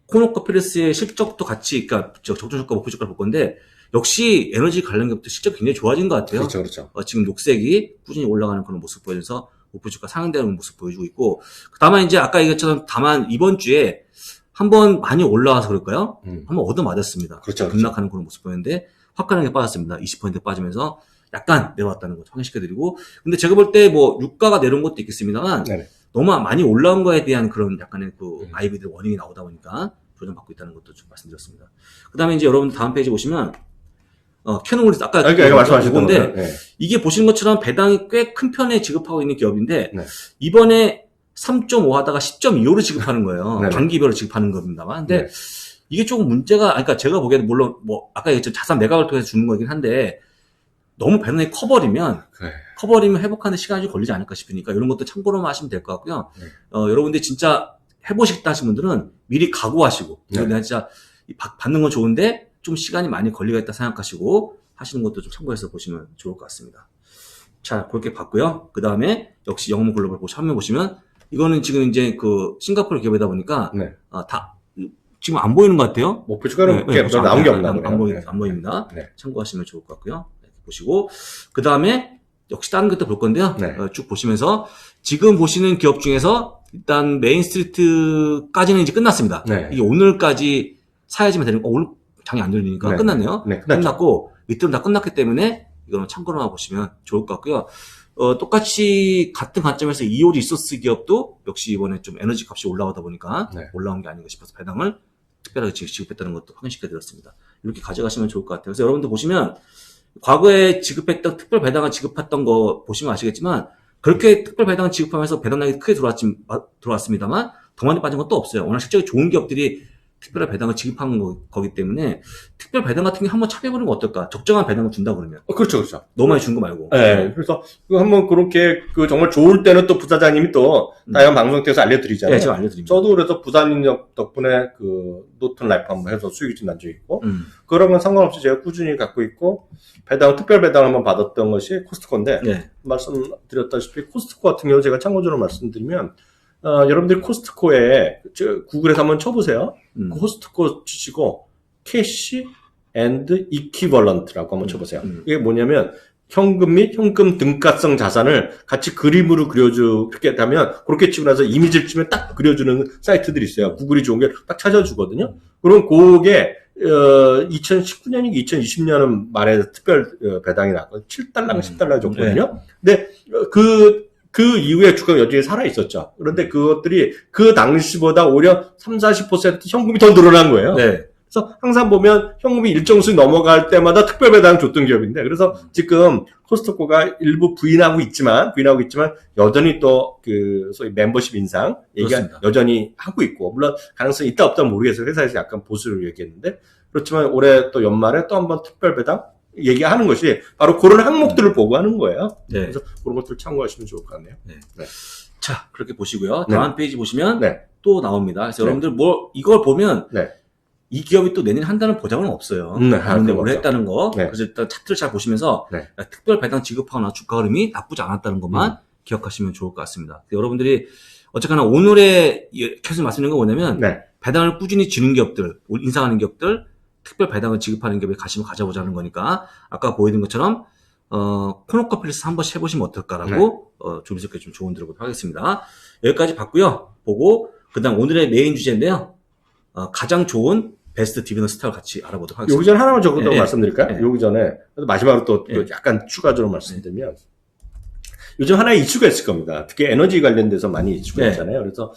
코노커필리스의 실적도 같이 그러니까 적정주가 목표 주가를 볼 건데 역시 에너지 관련 기업도 실적 굉장히 좋아진 것 같아요. 그렇죠, 그렇죠. 지금 녹색이 꾸준히 올라가는 그런 모습 보여줘서 목표 주가 상향되는 모습 보여주고 있고 다만 이제 아까 얘기했처럼 다만 이번 주에 한번 많이 올라와서 그럴까요? 한번 얻어맞았습니다. 그렇죠, 급락하는 그런 모습 보였는데 화끈하게 빠졌습니다. 20% 빠지면서 약간 내려왔다는 거 확인시켜드리고 근데 제가 볼 때 뭐 유가가 내려온 것도 있겠습니다만 네네. 너무 많이 올라온 거에 대한 그런 약간의 아이비들 워닝이 나오다 보니까 조정받고 있다는 것도 좀 말씀드렸습니다. 그 다음에 이제 여러분 다음 페이지 보시면 캐논 홀리스 아까 말씀하셨던 건데 네. 이게 보시는 것처럼 배당이 꽤 큰 편에 지급하고 있는 기업인데 네. 이번에 3.5 하다가 10.25로 지급하는 거예요. 네네. 단기별로 지급하는 겁니다만. 근데 네. 이게 조금 문제가, 그러니까 제가 보기에는 물론 뭐 아까 얘기했죠 자산 매각을 통해서 주는 거긴 한데 너무 배당이 커버리면 회복하는 시간이 좀 걸리지 않을까 싶으니까 이런 것도 참고로만 하시면 될 것 같고요. 네. 여러분들 진짜 해보시겠다 하신 분들은 미리 각오하시고 네. 내가 진짜 받는 건 좋은데 좀 시간이 많이 걸리겠다 생각하시고 하시는 것도 좀 참고해서 보시면 좋을 것 같습니다. 자, 그렇게 봤고요. 그 다음에 역시 영무 글로벌 화면 보시면 이거는 지금 이제 싱가포르 기업이다 보니까 네. 다 지금 안 보이는 것 같아요. 목표 주가는 그렇죠. 나온 게 없나 안 보입니다. 네. 참고하시면 좋을 것 같고요. 이렇게 보시고 그 다음에 역시 다른 것도 볼 건데요. 네. 쭉 보시면서 지금 보시는 기업 중에서 일단 메인스트리트까지는 이제 끝났습니다. 네. 이게 오늘까지 사야지만 되는 거 오늘 장이 안 열리니까 네. 끝났네요. 네, 끝났고 이틀은 다 끝났기 때문에 이거는 참고로만 보시면 좋을 것 같고요. 똑같이 같은 관점에서 이오 리소스 기업도 역시 이번에 좀 에너지 값이 올라가다 보니까 네. 올라온 게 아닌가 싶어서 배당을 특별하게 지급했다는 것도 확인시켜드렸습니다. 이렇게 가져가시면 좋을 것 같아요. 그래서 여러분들 보시면 과거에 지급했던 특별 배당을 지급했던 거 보시면 아시겠지만 그렇게 특별 배당을 지급하면서 배당량이 크게 들어왔습니다만 더 많이 빠진 것도 없어요. 워낙 실적이 좋은 기업들이 특별 배당을 지급한 거기 때문에 특별 배당 같은 게 한번 참여해보는 거 어떨까? 적정한 배당을 준다 그러면. 그렇죠, 그렇죠. 너무 많이 준 거 말고. 네. 그래서 한번 그렇게 정말 좋을 때는 또 부사장님이 또 다양한 방송 통해서 알려드리잖아요. 네, 제가 알려드립니다. 저도 그래서 부사님 덕분에 노튼 라이프 한번 해서 수익이 좀 난 적이 있고 그러면 상관없이 제가 꾸준히 갖고 있고 특별 배당 한번 받았던 것이 코스트코인데 네. 말씀드렸다시피 코스트코 같은 경우 제가 참고적으로 말씀드리면 여러분들이 코스트코에 구글에서 한번 쳐보세요. 코스트코 치시고 캐시 앤드 이퀴벌런트라고 한번 쳐보세요. 이게 뭐냐면 현금 및 현금 등가성 자산을 같이 그림으로 그렇게 하면 그렇게 치고 나서 이미지를 치면 딱 그려주는 사이트들이 있어요. 구글이 좋은 게 딱 찾아주거든요. 그럼 그게 2019년인가 2020년은 말에 특별 배당이 나고 7달러, 10달러 정도거든요. 근데 그 이후에 주가가 여전히 살아있었죠. 그런데 그것들이 그 당시보다 오히려 30-40% 현금이 더 늘어난 거예요. 네. 그래서 항상 보면 현금이 일정 수 넘어갈 때마다 특별 배당을 줬던 기업인데 그래서 지금 코스트코가 일부 부인하고 있지만 여전히 또 소위 멤버십 인상 얘기가 그렇습니다. 여전히 하고 있고 물론 가능성이 있다 없다 모르겠어요. 회사에서 약간 보수를 얘기했는데 그렇지만 올해 또 연말에 또 한번 특별 배당 얘기하는 것이 바로 그런 항목들을 보고 하는 거예요. 네. 그래서 그런 것들을 참고하시면 좋을 것 같네요. 네. 네. 자, 그렇게 보시고요. 네. 다음 페이지 보시면 네. 또 나옵니다. 그래서 네. 여러분들 이걸 보면 네. 이 기업이 또 내년에 한다는 보장은 없어요. 그런데 올해 했다는 거. 네. 그래서 일단 차트를 잘 보시면서 네. 특별 배당 지급하거나 주가 흐름이 나쁘지 않았다는 것만 기억하시면 좋을 것 같습니다. 여러분들이 어쨌거나 오늘의 계속 말씀드리는 건 뭐냐면 네. 배당을 꾸준히 주는 기업들, 인상하는 기업들, 특별 배당을 지급하는 기업에 관심을 가져보자는 거니까 아까 보여드린 것처럼 코노커필리스 한 번씩 해보시면 어떨까라고 조미스럽게 좀 조언 드려보도록 하겠습니다. 여기까지 봤고요. 보고 그 다음 오늘의 메인 주제인데요. 가장 좋은 베스트 디비던드 스타를 같이 알아보도록 하겠습니다. 여기 전에 하나만 적어도 네. 말씀드릴까요? 네. 여기 전에 마지막으로 또 네. 약간 추가적으로 말씀드리면 요즘 하나의 이슈가 있을 겁니다. 특히 에너지 관련돼서 많이 이슈가 네. 있잖아요. 그래서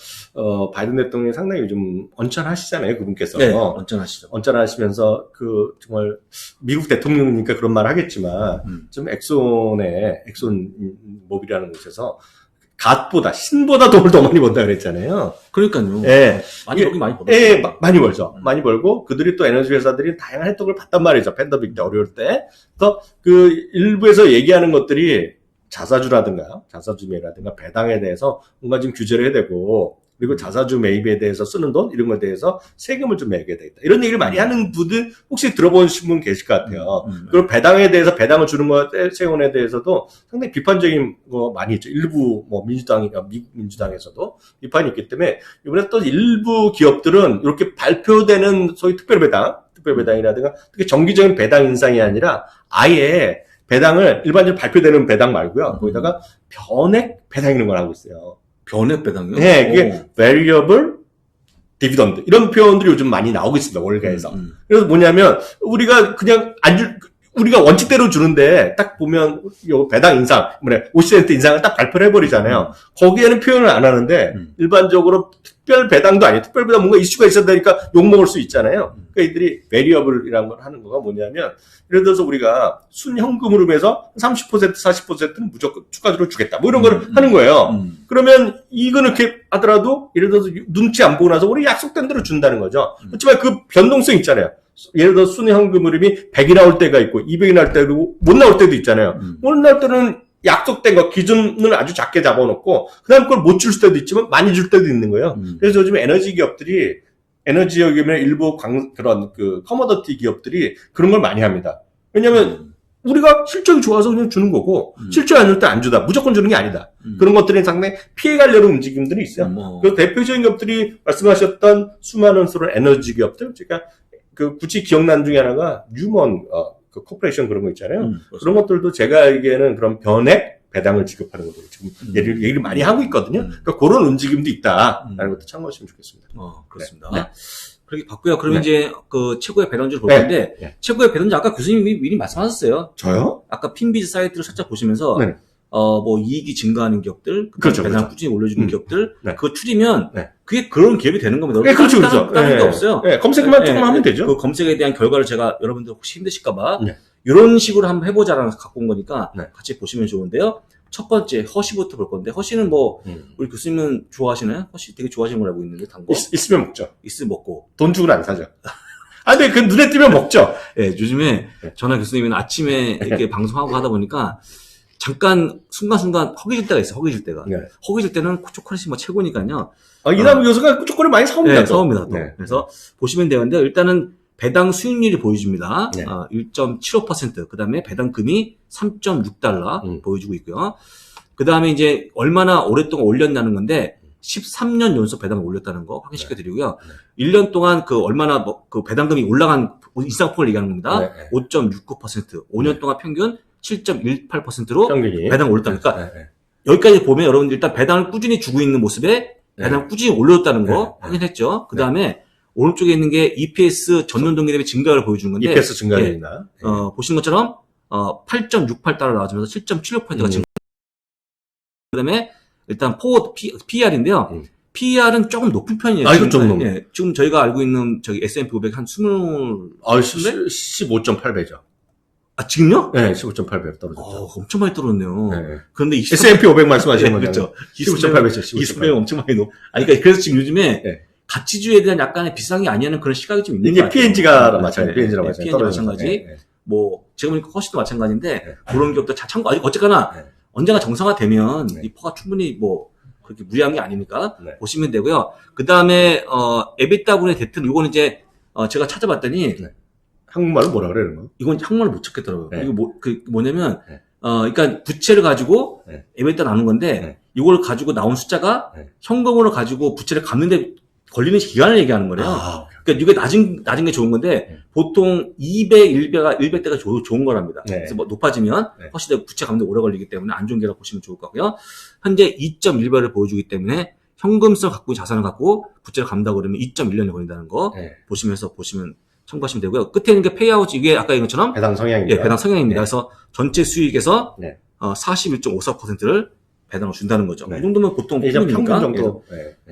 바이든 대통령이 상당히 요즘 언짢아하시잖아요. 그분께서. 네, 언짢아하시죠. 언짢아하시면서 정말 미국 대통령이니까 그런 말 하겠지만 좀 엑손 모빌이라는 곳에서 갓보다 신보다 돈을 더 많이 번다 그랬잖아요. 그러니까요. 예. 많이 벌긴 많이 벌었어요. 예, 많이 벌죠. 많이 벌고 그들이 또 에너지 회사들이 다양한 혜택을 받단 말이죠. 팬데믹 때 어려울 때. 그래서 그 일부에서 얘기하는 것들이 자사주라든가 배당에 대해서 뭔가 좀 규제를 해야 되고, 그리고 자사주 매입에 대해서 쓰는 돈 이런 거에 대해서 세금을 좀 매게 되겠다. 이런 얘기를 많이 하는 분들 혹시 들어보신 분 계실 것 같아요. 그리고 배당에 대해서 배당을 주는 거에 세원에 대해서도 상당히 비판적인 거 많이 있죠. 일부 뭐 미국 민주당에서도 비판이 있기 때문에 이번에 또 일부 기업들은 이렇게 발표되는 소위 특별 배당이라든가 특히 정기적인 배당 인상이 아니라 아예 배당을 일반적으로 발표되는 배당 말고요. 거기다가 변액 배당 이런 걸 하고 있어요. 변액 배당이요? 네, 그게 variable dividend 이런 표현들이 요즘 많이 나오고 있습니다. 월가에서. 그래서 뭐냐면 우리가 그냥 우리가 원칙대로 주는데 딱 보면 요 배당 인상, 50% 인상을 딱 발표를 해버리잖아요. 거기에는 표현을 안 하는데 일반적으로 특별 배당도 아니에요. 특별 배당 뭔가 이슈가 있어야 되니까 욕먹을 수 있잖아요. 그러니까 이들이 variable이라는 걸 하는 거가 뭐냐면 예를 들어서 우리가 순현금으로 해서 30%, 40%는 무조건 추가적으로 주겠다. 뭐 이런 걸 하는 거예요. 그러면 이거는 이렇게 하더라도 예를 들어서 눈치 안 보고 나서 우리 약속된 대로 준다는 거죠. 그렇지만 그 변동성 있잖아요. 예를 들어 순현금 흐름이 100이 나올 때가 있고 200이 나올 때도 못 나올 때도 있잖아요. 못 나올 때는 약속된 거 기준을 아주 작게 잡아놓고 그다음 걸 못 줄 때도 있지만 많이 줄 때도 있는 거예요. 그래서 요즘 에너지 기업들이 에너지 기업이면 일부 그런 커머더티 기업들이 그런 걸 많이 합니다. 왜냐면 우리가 실적이 좋아서 그냥 주는 거고 실적이 안 좋을 때 안 주다. 무조건 주는 게 아니다. 그런 것들이 상당히 피해가려는 움직임들이 있어요. 그래서 대표적인 기업들이 말씀하셨던 수많은 수로 에너지 기업들, 제가 굳이 기억나는 중에 하나가 뉴먼 코퍼레이션 그런 거 있잖아요. 그런 것들도 제가 알기에는 그런 변액 배당을 지급하는 것들 지금 얘기를 많이 하고 있거든요. 그러니까 그런 움직임도 있다라는 것도 참고하시면 좋겠습니다. 그렇습니다. 네. 그렇게 봤고요. 그러면 이제 최고의 배당주를 볼 건데 최고의 배당주 아까 교수님이 미리 말씀하셨어요. 저요? 아까 핀비즈 사이트를 살짝 보시면서 뭐 이익이 증가하는 기업들, 그렇죠, 배당 그렇죠. 꾸준히 올려주는 기업들, 네. 그거 추리면 그게 그런 기업이 되는 겁니다. 네, 그렇죠, 그렇죠. 다른 게 없어요. 검색만 조금 하면 되죠. 그 검색에 대한 결과를 제가 여러분들 혹시 힘드실까봐 이런 식으로 한번 해보자라는 갖고 온 거니까 같이 보시면 좋은데요. 첫 번째 허쉬부터 볼 건데 허쉬는 뭐 우리 교수님은 좋아하시나요? 허쉬 되게 좋아하시는 걸 알고 있는데 단 거. 있으면 먹죠. 있으면 먹고. 돈 주고는 안 사죠. 근데 그 눈에 띄면 먹죠. 네, 요즘에 전화 교수님은 아침에 이렇게 방송하고 하다 보니까 잠깐 순간순간 허기질 때가 있어요. 허기질 때가. 허기질 때는 초콜릿이 뭐 최고니까요. 이남우 교수가 초콜릿 많이 사옵니다. 네, 사옵니다. 또. 그래서 보시면 되는데요. 일단은 배당 수익률이 보여줍니다. 1.75%. 그 다음에 배당금이 3.6달러 보여주고 있고요. 그 다음에 이제 얼마나 오랫동안 올렸다는 건데 13년 연속 배당을 올렸다는 거 확인시켜 드리고요. 1년 동안 얼마나 그 배당금이 올라간 인상폭을 얘기하는 겁니다. 5.69%. 5년 동안 평균 7.18%로 배당을 올렸다니까. 여기까지 보면 여러분들 일단 배당을 꾸준히 주고 있는 모습에 배당을 꾸준히 올렸다는 거 확인했죠. 그 다음에 오른쪽에 있는 게 EPS 전년동기 대비 증가를 보여주는 건데 EPS 증가입니다. 보시는 것처럼 8.68달러 나와주면서 7.76%가 증가. 그다음에 일단 PER인데요. PER은 조금 높은 편이에요. 이거 좀 높네. 지금 저희가 알고 있는 S&P 500 한 15.8배죠. 지금요? 네, 15.8배 떨어졌죠. 엄청 많이 떨어졌네요. 그런데 S&P 500 말씀하시는 거죠? 그렇죠. 15.8배죠. 15.8배 엄청 많이 그러니까 그래서 지금 요즘에 가치주에 대한 약간의 비상이 아니냐는 그런 시각이 좀 있는 것 같아요. 이게 P&G가 마찬가지. P&G랑 마찬가지. 뭐 제가 보니까 허쉬도 마찬가지인데 그런 기업도 참고 어쨌거나 언젠가 정상화되면 이 퍼가 충분히 뭐 그렇게 무리한 게 아니니까 보시면 되고요. 그 다음에 에비타분의 대튼 이거는 이제 제가 찾아봤더니 한국말로 뭐라 그래요? 이런 거? 이건 한국말을 못 찾겠더라고요. 이거 뭐냐면 그러니까 부채를 가지고 에비타 나눈 건데 이걸 가지고 나온 숫자가 현금으로 가지고 부채를 갚는데 걸리는 기간을 얘기하는 거래요. 그러니까 이게 낮은 게 좋은 건데 보통 200, 100대가 좋은 거랍니다. 그래서 뭐 높아지면 허시대 부채 갚는데 오래 걸리기 때문에 안 좋은 게라고 보시면 좋을 것 같고요. 현재 2.1배를 보여주기 때문에 현금성 갖고 자산을 갖고 부채를 갚는다고 그러면 2.1년이 걸린다는 거 보시면 참고하시면 되고요. 끝에 있는 게 페이아웃 이게 아까 얘기한 것처럼 배당 성향입니다. 배당 성향입니다. 그래서 전체 수익에서 41.54%를 배당을 준다는 거죠. 네. 이 정도면 보통 예전 평균 평균이니까. 정도.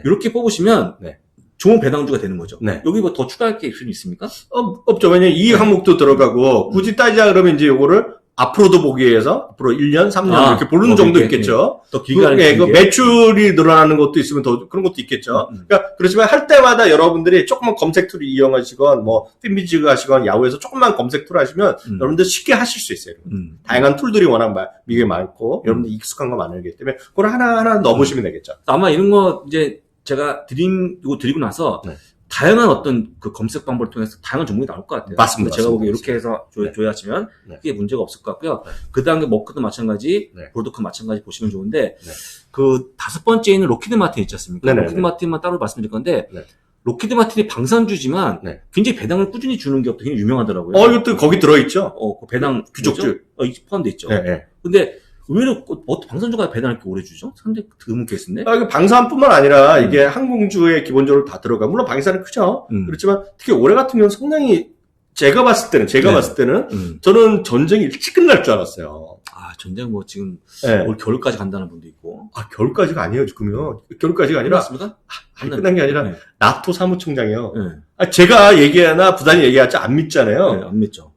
이렇게 뽑으시면 네. 좋은 배당주가 되는 거죠. 네. 여기 뭐 더 추가할 게 있습니까? 없죠. 왜냐면 이 항목도 들어가고 굳이 따지자 그러면 이제 요거를 앞으로도 보기 위해서 앞으로 1년, 3년 이렇게 보는 정도 있겠죠. 더 기간이 그 매출이 늘어나는 것도 있으면 더 그런 것도 있겠죠. 그러니까 그렇지만 할 때마다 여러분들이 조금만 검색 툴을 이용하시건 뭐 핀비즈 하시건 야후에서 조금만 검색 툴 하시면 여러분들 쉽게 하실 수 있어요. 다양한 툴들이 워낙 미국에 많고 여러분들 익숙한 거 많기 때문에 그걸 하나하나 넣어보시면 되겠죠. 아마 이런 거 이제 제가 드리고 나서 네. 다양한 어떤 그 검색 방법을 통해서 다양한 종목이 나올 것 같아요. 맞습니다. 제가 보기에 맞습니다. 이렇게 해서 네. 조회하시면 네. 크게 문제가 없을 것 같고요. 네. 그 다음에 머크도 마찬가지, 네. 브로드도 마찬가지 보시면 좋은데 네. 그 5번째에는 로키드 마틴 있지 않습니까? 네네네. 로키드 마틴만 따로 말씀드릴 건데 네. 로키드 마틴이 방산주지만 네. 굉장히 배당을 꾸준히 주는 기업도 굉장히 유명하더라고요. 이것도 거기 들어있죠? 그 배당 귀족주. 포함돼 있죠. 네, 네. 근데 의외로 방산주가 배당을 이렇게 오래 주죠? 상당히 드문 케이스인데. 이거 방산뿐만 아니라 이게 항공주에 기본적으로 다 들어가. 물론 방산은 크죠. 그렇지만 특히 올해 같은 경우는 상당히 제가 봤을 때는 저는 전쟁이 일찍 끝날 줄 알았어요. 전쟁 뭐 지금 네. 올 겨울까지 간다는 분도 있고. 겨울까지가 아니에요, 지금요. 겨울까지가 아니라. 끝났습니까? 끝난 게 아니라 네. 나토 사무총장이요. 네. 제가 얘기하나 부단히 얘기하지 안 믿잖아요. 네, 안 믿죠.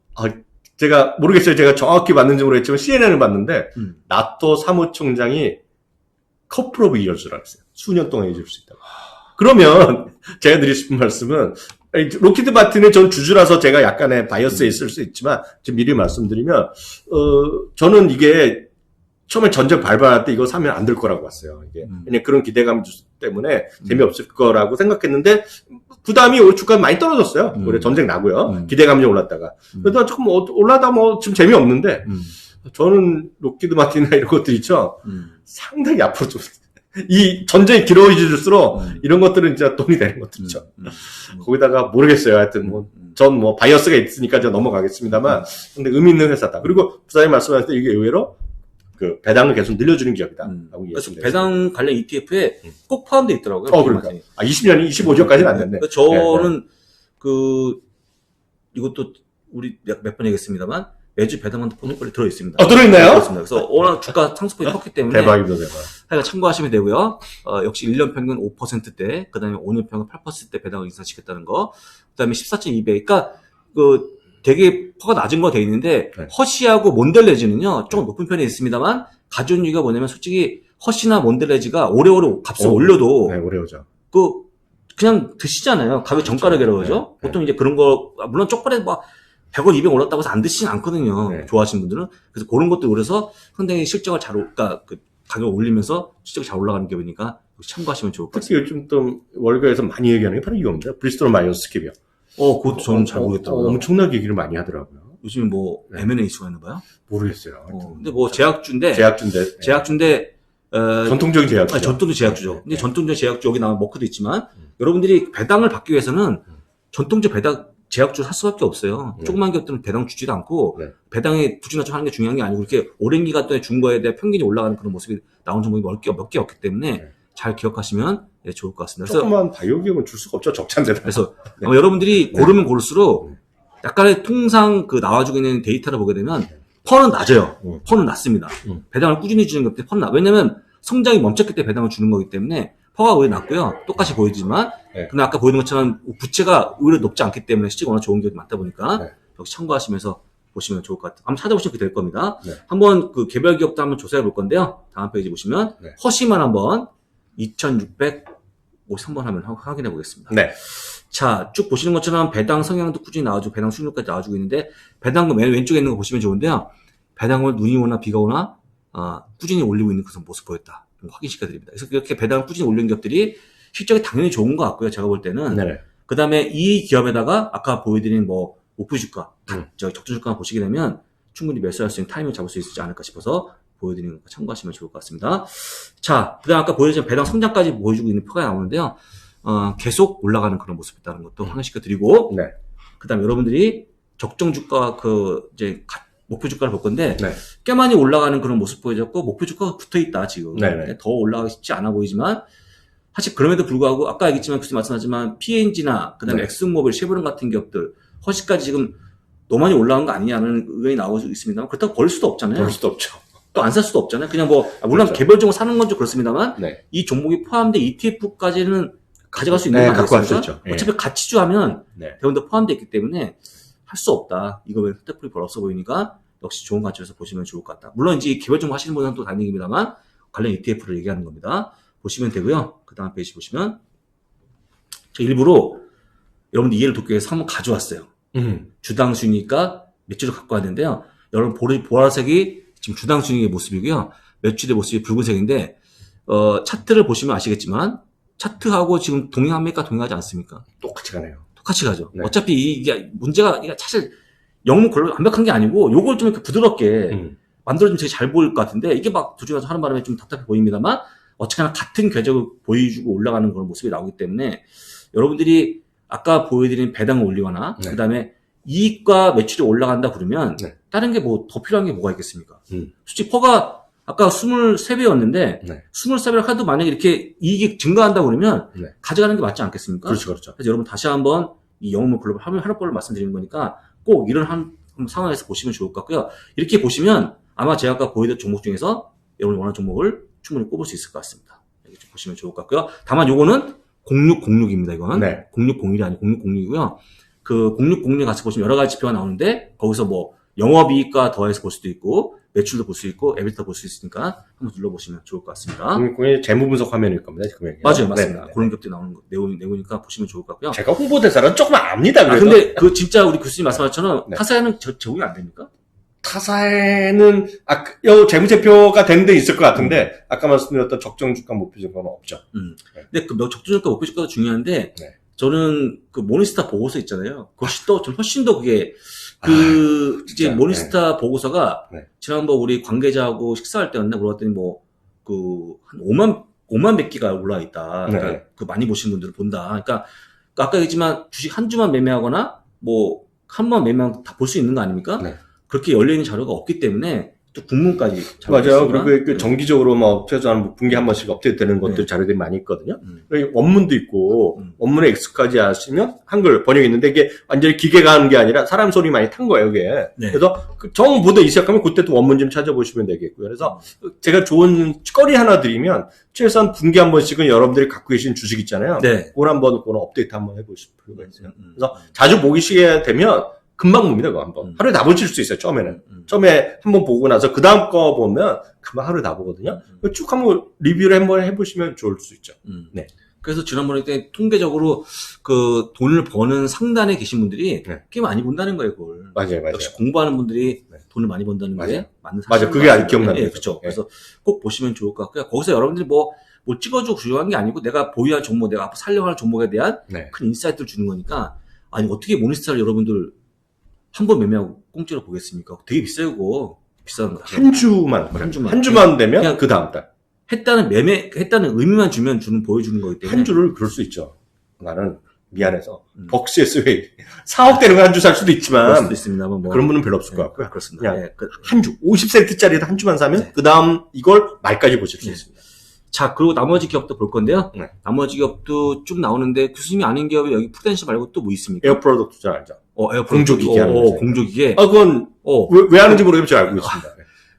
제가 모르겠어요. 제가 정확히 맞는지 모르겠지만 CNN을 봤는데 나토 사무총장이 커플 오브 이어즈라고 했어요. 수년 동안 해줄 수 있다고. 그러면 제가 드리고 싶은 말씀은 로키드 마틴은 전 주주라서 제가 약간의 바이어스에 있을 수 있지만 지금 미리 말씀드리면 저는 이게 처음에 전쟁 발발할 때 이거 사면 안 될 거라고 봤어요. 이게 그냥 그런 기대감 때문에 재미없을 거라고 생각했는데 부담이 올 주가 많이 떨어졌어요. 올해 전쟁 나고요. 기대감이 올랐다가 그러다 조금 올라다 지금 재미없는데 저는 로키드 마틴이나 이런 것들 있죠. 상당히 앞으로 좀 이 전쟁이 길어질수록 이런 것들은 진짜 돈이 되는 것들이죠. 거기다가 모르겠어요. 하여튼 전 바이어스가 있으니까 제가 넘어가겠습니다만 근데 의미 있는 회사다. 그리고 부사님 말씀하실 때 이게 의외로 그 배당을 계속 늘려주는 기업이다. 라고 그래서 배당 관련 ETF에 꼭 포함되어 있더라고요. 그러니까. 20년이 25년까지는 안 됐네. 저는 이것도 우리 몇 번 얘기했습니다만 매주 배당한테 포트폴리오 들어있습니다. 들어있나요? 그렇습니다. 그래서 워낙 주가 상승폭이 컸기 때문에. 대박입니다, 대박. 하여간 참고하시면 되고요. 역시 1년 평균 5%대, 그 다음에 5년 평균 8%대 배당을 인상시켰다는 거. 그 다음에 14.2배. 그러니까, 되게 퍼가 낮은 거 돼 있는데, 네. 허쉬하고 몬델레즈는요, 조금 높은 편에 있습니다만, 가져온 이유가 뭐냐면, 솔직히, 허쉬나 몬델레즈가 오래오래 값을 올려도, 네, 오래 오죠. 그냥 드시잖아요. 가격 정가락이라고 그러죠. 네. 보통 이제 그런 거, 물론 쪽발에 100원, 200원 올랐다고 해서 안 드시진 않거든요. 네. 좋아하시는 분들은. 그래서 그런 것들 그래서 상당히 실적을 그러니까 가격을 올리면서 실적이 잘 올라가는 기업이니까 참고하시면 좋을 것 특히 같습니다. 요즘 또 월가에서 많이 얘기하는 게 바로 이겁니다. 브리스톨 마이어스 스킵이요. 그것도 저는 잘 모르겠더라고요. 엄청나게 얘기를 많이 하더라고요. 요즘 네. M&A 이슈가 있나 봐요? 모르겠어요. 근데 제약주인데. 제약주인데. 전통적인 제약주. 전통적 제약주죠. 근데 전통적 제약주 여기 나온 머크도 있지만, 여러분들이 배당을 받기 위해서는 전통적 제약주를 살 수밖에 없어요. 조그만 기업들은 배당 주지도 않고 배당에 부진화 좀 하는 게 중요한 게 아니고 이렇게 오랜 기간 동안 준 거에 대해 평균이 올라가는 그런 모습이 나온 종목이 몇 개 없기 때문에 잘 기억하시면 좋을 것 같습니다. 조그만 바이오 기업은 줄 수가 없죠. 적찬데다. 그래서 아마 여러분들이 고르면 고를수록 약간의 통상 나와주고 있는 데이터를 보게 되면 펀은 낮아요. 펀은 낮습니다. 배당을 꾸준히 주는 것들 펀 낮. 왜냐면 성장이 멈췄기 때문에 배당을 주는 거기 때문에 퍼가 오히려 낮고요. 똑같이 보이지만 근데 아까 보이는 것처럼 부채가 오히려 높지 않기 때문에 실적이 워낙 좋은 기업이 많다 보니까 역시 참고하시면서 보시면 좋을 것 같아요. 한번 찾아보시면 그렇게 될 겁니다. 한번 개별 기업도 한번 조사해 볼 건데요. 다음 페이지 보시면 허쉬만 한번 2653번 하면 확인해 보겠습니다. 자, 쭉 보시는 것처럼 배당 성향도 꾸준히 나와주고 배당 수익률까지 나와주고 있는데 배당금 왼쪽에 있는 거 보시면 좋은데요. 배당을 눈이 오나 비가 오나 꾸준히 올리고 있는 그런 모습 보였다. 확인시켜 드립니다. 그래서 이렇게 배당을 꾸준히 올린 기업들이 실적이 당연히 좋은 것 같고요. 제가 볼 때는. 그 다음에 이 기업에다가 아까 보여드린 목표 주가, 적정 주가 보시게 되면 충분히 매수할 수 있는 타이밍을 잡을 수 있지 않을까 싶어서 보여드리는 거 참고하시면 좋을 것 같습니다. 자, 그 다음 아까 보여드린 배당 성장까지 보여주고 있는 표가 나오는데요. 계속 올라가는 그런 모습이 있다는 것도 확인시켜 드리고. 그 다음에 여러분들이 적정 주가 목표 주가를 볼 건데 꽤 많이 올라가는 그런 모습 보여졌고 목표 주가가 붙어있다 지금. 더 올라가기 쉽지 않아 보이지만 사실 그럼에도 불구하고 아까 얘기했지만 그때 말씀하지만 P&G나 그다음에 엑슨모빌, 쉐보론 같은 기업들 허쉬까지 지금 너무 많이 올라간 거 아니냐는 의견이 나오고 있습니다. 그렇다고 버릴 수도 없잖아요. 버릴 수도 없죠. 또 안 살 수도 없잖아요. 그냥 뭐 물론 그렇죠. 개별적으로 사는 건 좀 그렇습니다만 네. 이 종목이 포함된 ETF까지는 가져갈 수 있는 네, 거 갖고 갈 수 아니겠습니까? 있죠. 네. 어차피 가치주하면 네. 대부분 포함되어 있기 때문에 할 수 없다. 이거 왜 혜택풀이 별로 없어 보이니까 역시 좋은 가치에서 보시면 좋을 것 같다. 물론 이제 개별 종목 하시는 분은 또 다른 얘기입니다만 관련 ETF를 얘기하는 겁니다. 보시면 되고요. 그 다음 페이지 보시면 저 일부러 여러분들 이해를 돕기 위해서 한번 가져왔어요. 주당 순위가 매출을 갖고 왔는데요. 여러분 보라색이 지금 주당 순위의 모습이고요. 매출의 모습이 붉은색인데 차트를 보시면 아시겠지만 차트하고 지금 동행합니까? 동행하지 않습니까? 똑같이 가네요. 똑같이 가죠. 네. 어차피 이게 문제가 이게 사실 영문 걸로 완벽한 게 아니고 요걸 좀 이렇게 부드럽게 만들어주면 되게 잘 보일 것 같은데 이게 막 두 중에서 하는 바람에 좀 답답해 보입니다만 어쨌거나 같은 궤적을 보여주고 올라가는 그런 모습이 나오기 때문에 여러분들이 아까 보여드린 배당을 올리거나 네. 그 다음에 이익과 매출이 올라간다 그러면 네. 다른 게 뭐 더 필요한 게 뭐가 있겠습니까? 솔직히 퍼가 아까 23배였는데 네. 23배를 하도 만약에 이렇게 이익이 증가한다 그러면 네. 가져가는 게 맞지 않겠습니까? 그렇죠, 그렇죠. 그래서 여러분 다시 한번 이 영웅물 글로벌 하는 걸로 말씀드리는 거니까 꼭 이런 한 상황에서 보시면 좋을 것 같고요. 이렇게 보시면 아마 제가 아까 보여드린 종목 중에서 여러분이 원하는 종목을 충분히 꼽을 수 있을 것 같습니다. 이렇게 좀 보시면 좋을 것 같고요. 다만 요거는 0606입니다. 이거는 네. 0601이 아니고 0606이고요. 그 0606 같이 보시면 여러 가지 지표가 나오는데 거기서 뭐 영업이익과 더해서 볼 수도 있고 매출도 볼 수 있고 에비타 볼 수 있으니까 한번 눌러보시면 좋을 것 같습니다. 공익공의 재무 분석 화면일 겁니다. 지금 맞아요, 맞습니다. 네. 그런 것들이 나오는 거, 내용이니까 보시면 좋을 것 같고요. 제가 홍보대사라 조금 압니다. 아, 그래서. 근데 그 진짜 우리 교수님 말씀하셨처럼 네. 타사에는 적용이 안 됩니까? 타사에는 요 재무제표가 되는 데 있을 것 같은데 아까 말씀드렸던 적정주가 목표주가는 없죠. 근데 그 적정주가 목표주가도 중요한데 네. 저는 그 모니스타 보고서 있잖아요. 그것이 또 좀 훨씬 더 그게 이제 진짜, 모니스타 보고서가 네. 지난번 우리 관계자하고 식사할 때였나 물어봤더니 뭐 한 5만 몇 개가 올라와 있다. 네. 그러니까 그 많이 보신 분들은 본다. 그러니까 아까 얘기했지만 주식 한 주만 매매하거나 뭐 한 번 매매하면 다 볼 수 있는 거 아닙니까? 네. 그렇게 열려있는 자료가 없기 때문에 또 국문까지 맞아요. 그리고 그 정기적으로 뭐 최소한 분기 한 번씩 업데이트되는 것들 네. 자료들이 많이 있거든요. 원문도 있고 원문에 X까지 하시면 한글 번역이 있는데 이게 완전히 기계가 하는 게 아니라 사람 소리 많이 탄 거예요, 이게. 네. 그래서 정 보다 시작하면 그때 또 원문 좀 찾아보시면 되겠고요. 그래서 제가 좋은 거리 하나 드리면 최소한 분기 한 번씩은 여러분들이 갖고 계신 주식 있잖아요. 네. 그걸 한번 그런 업데이트 한번 해보실 필요가 있어요. 그래서 자주 보시게 되면 금방 봅니다, 그거 한번. 하루에 다 보실 수 있어요, 처음에는. 처음에 한번 보고 나서 그 다음 거 보면 금방 하루에 다 보거든요. 쭉 한번 리뷰를 한번 해보시면 좋을 수 있죠. 네. 그래서 지난번에 때 통계적으로 그 돈을 버는 상단에 계신 분들이 네. 꽤 많이 본다는 거예요, 그걸. 맞아요. 역시 공부하는 분들이 네. 돈을 많이 번다는 게 맞아요. 맞는 사실인 맞아요. 그게 것 아직 같습니다. 기억납니다. 예, 그렇죠. 네. 그래서 꼭 보시면 좋을 것 같고요. 거기서 여러분들이 뭐 찍어주고 중요한 게 아니고 내가 보유한 종목, 내가 앞으로 살려고 하는 종목에 대한 네. 큰 인사이트를 주는 거니까 아니 어떻게 모니스타를 여러분들 한 번 매매하고 공짜로 보겠습니까? 되게 비싸요, 그거. 비싼 거. 한 주만. 한 주만 되면 그냥 그 다음 달. 했다는 의미만 보여주는 거기 때문에. 한 주를 그럴 수 있죠. 나는 미안해서 벅스의 스웨이 4억 되는 거 한 주 살 수도 그럴 있지만 수도 있습니다만 뭐. 그런 분은 별로 없을 것 네, 같고요. 그렇습니다. 그냥 네, 한 주 50센트짜리도 한 주만 사면 네. 그 다음 이걸 말까지 보실 수 네. 있습니다. 자, 그리고 나머지 기업도 볼 건데요. 네. 나머지 기업도 쭉 나오는데 교수님이 아닌 기업이 여기 프루덴셜 말고 또 뭐 있습니까? 에어 프로덕트 잘 알죠? 공조기계 하는 거죠. 공조기계. 그건 왜 하는지 모르겠지만 잘 알고 있습니다.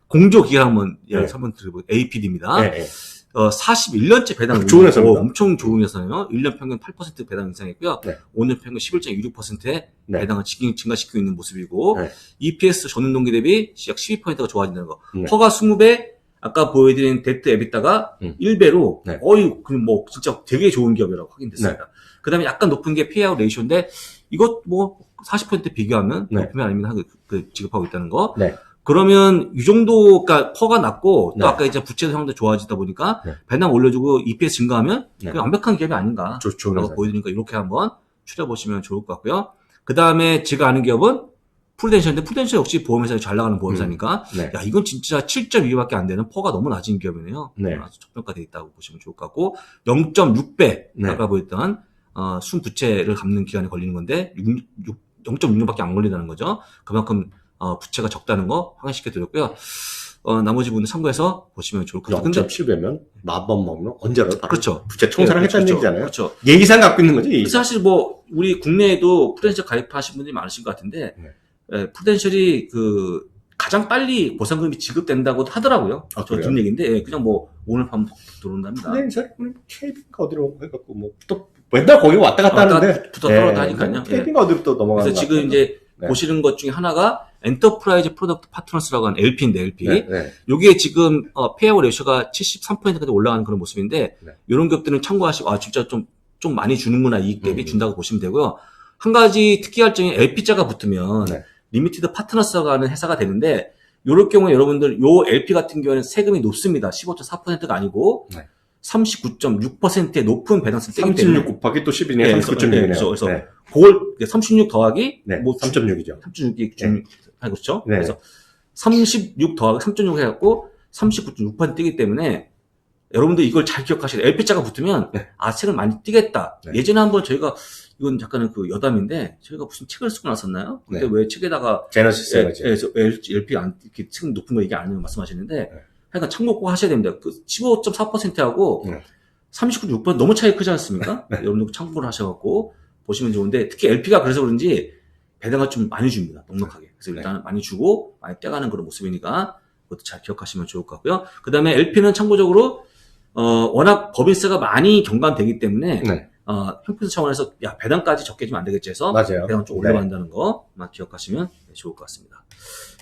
공조기계 한번 네. 한번 드려볼게요. APD입니다. 네, 네. 41년째 배당 좋은 회사입니다. 엄청 좋은 회사예요. 1년 평균 8% 배당 인상했고요. 네. 5년 평균 11.26%의 네. 배당을 증가시키고 있는 모습이고 네. EPS 전년 동기 대비 약 12%가 좋아진다는 거. 네. 허가 20배, 아까 보여드린 데트 에비타가 1배로 네. 거의 뭐 진짜 되게 좋은 기업이라고 확인됐습니다. 그 다음에 약간 높은 게 페이아웃 레이쇼인데 이것 뭐 40% 비교하면 네. 높으면 아니면 지급하고 있다는 거. 네. 그러면 이 정도, 그러니까 퍼가 낮고 또 네. 아까 이제 부채도 형도 좋아지다 보니까 네. 배당 올려주고 EPS 증가하면 네. 그냥 완벽한 기업이 아닌가. 좋은 라고 회사. 보여드리니까 이렇게 한번 추려보시면 좋을 것 같고요. 그 다음에 제가 아는 기업은 프루덴셜인데 프루덴셜 역시 보험회사에 잘 나가는 보험회사니까 네. 야 이건 진짜 7.2배밖에 안 되는 퍼가 너무 낮은 기업이네요. 네. 아주 저평가되어 있다고 보시면 좋을 것 같고 0.6배 네. 아까 보였던 순부채를 갚는 기간이 걸리는 건데 0.6년밖에 안 걸린다는 거죠. 그만큼 부채가 적다는 거 확인시켜 드렸고요. 나머지 분은 참고해서 보시면 좋을 것 같아요. 0.7배면 만번 먹으면 언제라도 바로 그렇죠. 부채 청산을 네, 했다는 그렇죠. 얘기잖아요. 그렇죠. 예의상 갖고 있는 거죠, 예의상. 사실 뭐 우리 국내에도 프루덴셜 가입하신 분들이 많으신 것 같은데 네. 프루덴셜이 가장 빨리 보상금이 지급된다고 하더라고요. 아, 저 그래요? 듣는 얘기인데, 예, 그냥 뭐, 오늘 밤 들어온답니다. 네, KB가 어디로 해갖고, 뭐, 또, 맨날 거기 왔다 갔다 하는데. 붙어 떨어다니까요. KB가 어디로 또 넘어가는 그래서 지금 이제 네. 보시는 것 중에 하나가 엔터프라이즈 프로덕트 파트너스라고 하는 LP인데, LP. 네, 네. 요게 지금, 페이아웃 레이쇼가 73%까지 올라가는 그런 모습인데, 네. 이런 기업들은 참고하시고, 아, 진짜 좀 많이 주는구나, 이익 대비 음. 준다고 보시면 되고요. 한 가지 특이할 점이 LP자가 붙으면, 네. 리미티드 파트너스가 하는 회사가 되는데, 요럴 경우에 여러분들, 요 LP 같은 경우에는 세금이 높습니다. 15.4%가 아니고, 네. 39.6%의 높은 배당세를 떼기 때문에. 36 곱하기 또 10이네요. 네, 39.6이네요. 그래서 네. 그걸 36 더하기, 네. 뭐, 3.6이죠. 3.6이 준, 그렇죠? 네. 그래서 36 더하기 3.6 해갖고 39.6% 뛰기 때문에 여러분들 이걸 잘 기억하셔야 돼요. LP자가 붙으면, 네. 아, 책을 많이 뛰겠다. 네. 예전에 한번 저희가, 이건 약간은 그 여담인데, 저희가 무슨 책을 쓰고 나섰나요? 근데 네. 왜 책에다가, 제너시스 에너지. LP 안, 이렇게 책 높은 거 얘기 안 하는 말씀하시는데, 네. 하여간 참고 꼭 하셔야 됩니다. 그 15.4%하고 네. 39.6% 너무 차이 크지 않습니까? 네. 여러분들 참고를 하셔갖고 보시면 좋은데, 특히 LP가 그래서 그런지 배당을 좀 많이 줍니다. 넉넉하게. 그래서 일단 많이 주고, 많이 떼가는 그런 모습이니까, 그것도 잘 기억하시면 좋을 것 같고요. 그 다음에 LP는 참고적으로, 워낙 법인세가 많이 경감되기 때문에, 네. 형평성 차원에서, 야, 배당까지 적게 주면 안 되겠지 해서, 맞아요. 배당 좀 올려간다는 거만 기억하시면 좋을 것 같습니다.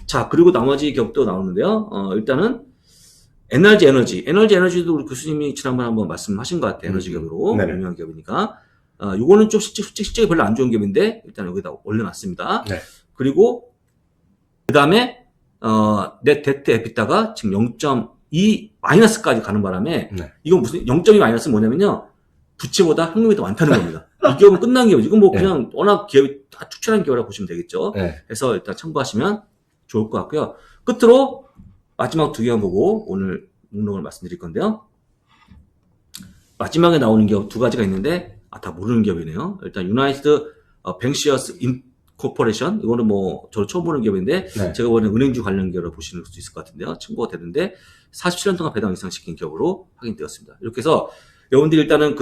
자, 그리고 나머지 기업도 나오는데요. 일단은, 에너지도 우리 교수님이 지난번에 한번 말씀하신 것 같아요. 에너지 기업으로. 네네. 유명한 기업이니까. 요거는 좀 실적이 별로 안 좋은 기업인데, 일단 여기다 올려놨습니다. 네. 그리고, 그 다음에, 넷 데트 에비타가 지금 0.2 마이너스까지 가는 바람에, 네. 이건 무슨 0.2 마이너스는 뭐냐면요. 부채보다 현금이 더 많다는 겁니다. 이 기업은 끝난 기업이죠. 이건 뭐 그냥 워낙 기업이 다 축출한 기업이라고 보시면 되겠죠. 네. 그래서 일단 참고하시면 좋을 것 같고요. 끝으로 마지막 두 개만 보고 오늘 목록을 말씀드릴 건데요. 마지막에 나오는 기업 두 가지가 있는데, 다 모르는 기업이네요. 일단 유나이티드 뱅시어스 인코퍼레이션, 이거는 뭐 저도 처음 보는 기업인데, 네. 제가 보는 은행주 관련 기업으로 보시는 수 있을 것 같은데요. 참고가 되는데 47년 동안 배당 이상 시킨 기업으로 확인되었습니다. 이렇게 해서 여러분들이 일단은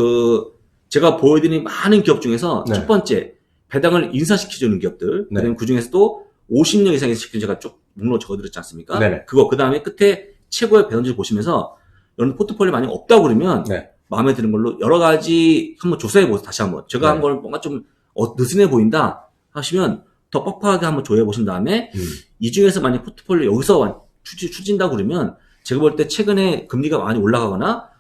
제가 보여드린 많은 기업 중에서 네. 첫 번째 배당을 인상시켜주는 기업들, 네. 그다음에 그 중에서 또 50년 이상 인상시킨 제가 쭉 목록 적어드렸지 않습니까? 네네. 그 다음에 끝에 최고의 배당주를 보시면서 여러분 포트폴리오 만약 없다고 그러면 네. 마음에 드는 걸로 여러 가지 한번 조사해보세요. 다시 한번. 제가 네. 한 거는 뭔가 좀 느슨해 보인다 하시면 더 빡빡하게 한번 조회해 보신 다음에 이 중에서 만약 포트폴리오 여기서 추진다 그러면 제가 볼 때 최근에 금리가 많이 올라가거나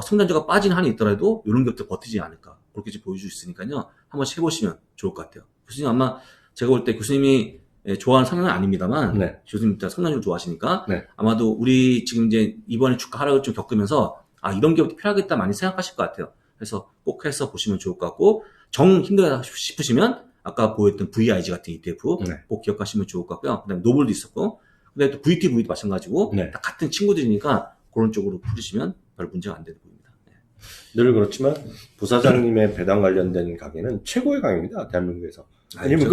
성장주가 빠진 한이 있더라도 이런 기업들 버티지 않을까 그렇게 좀 보여줄 수 있으니까요. 한 번씩 해보시면 좋을 것 같아요. 교수님 아마 제가 볼 때 교수님이 좋아하는 성향은 아닙니다만 네. 교수님 성장주를 좋아하시니까 네. 아마도 우리 지금 이제 이번에 주가 하락을 좀 겪으면서 이런 기업도 필요하겠다 많이 생각하실 것 같아요. 그래서 꼭 해서 보시면 좋을 것 같고 정 힘들다 싶으시면 아까 보였던 VIG 같은 ETF 네. 꼭 기억하시면 좋을 것 같고요. 그다음에 노블도 있었고 그다음에 또 VTV도 마찬가지고 네. 다 같은 친구들이니까 그런 쪽으로 풀으시면 별 문제가 안 되는 보입니다. 늘 그렇지만 부사장님의 배당 관련된 강의는 최고의 강의입니다. 대한민국에서. 아니면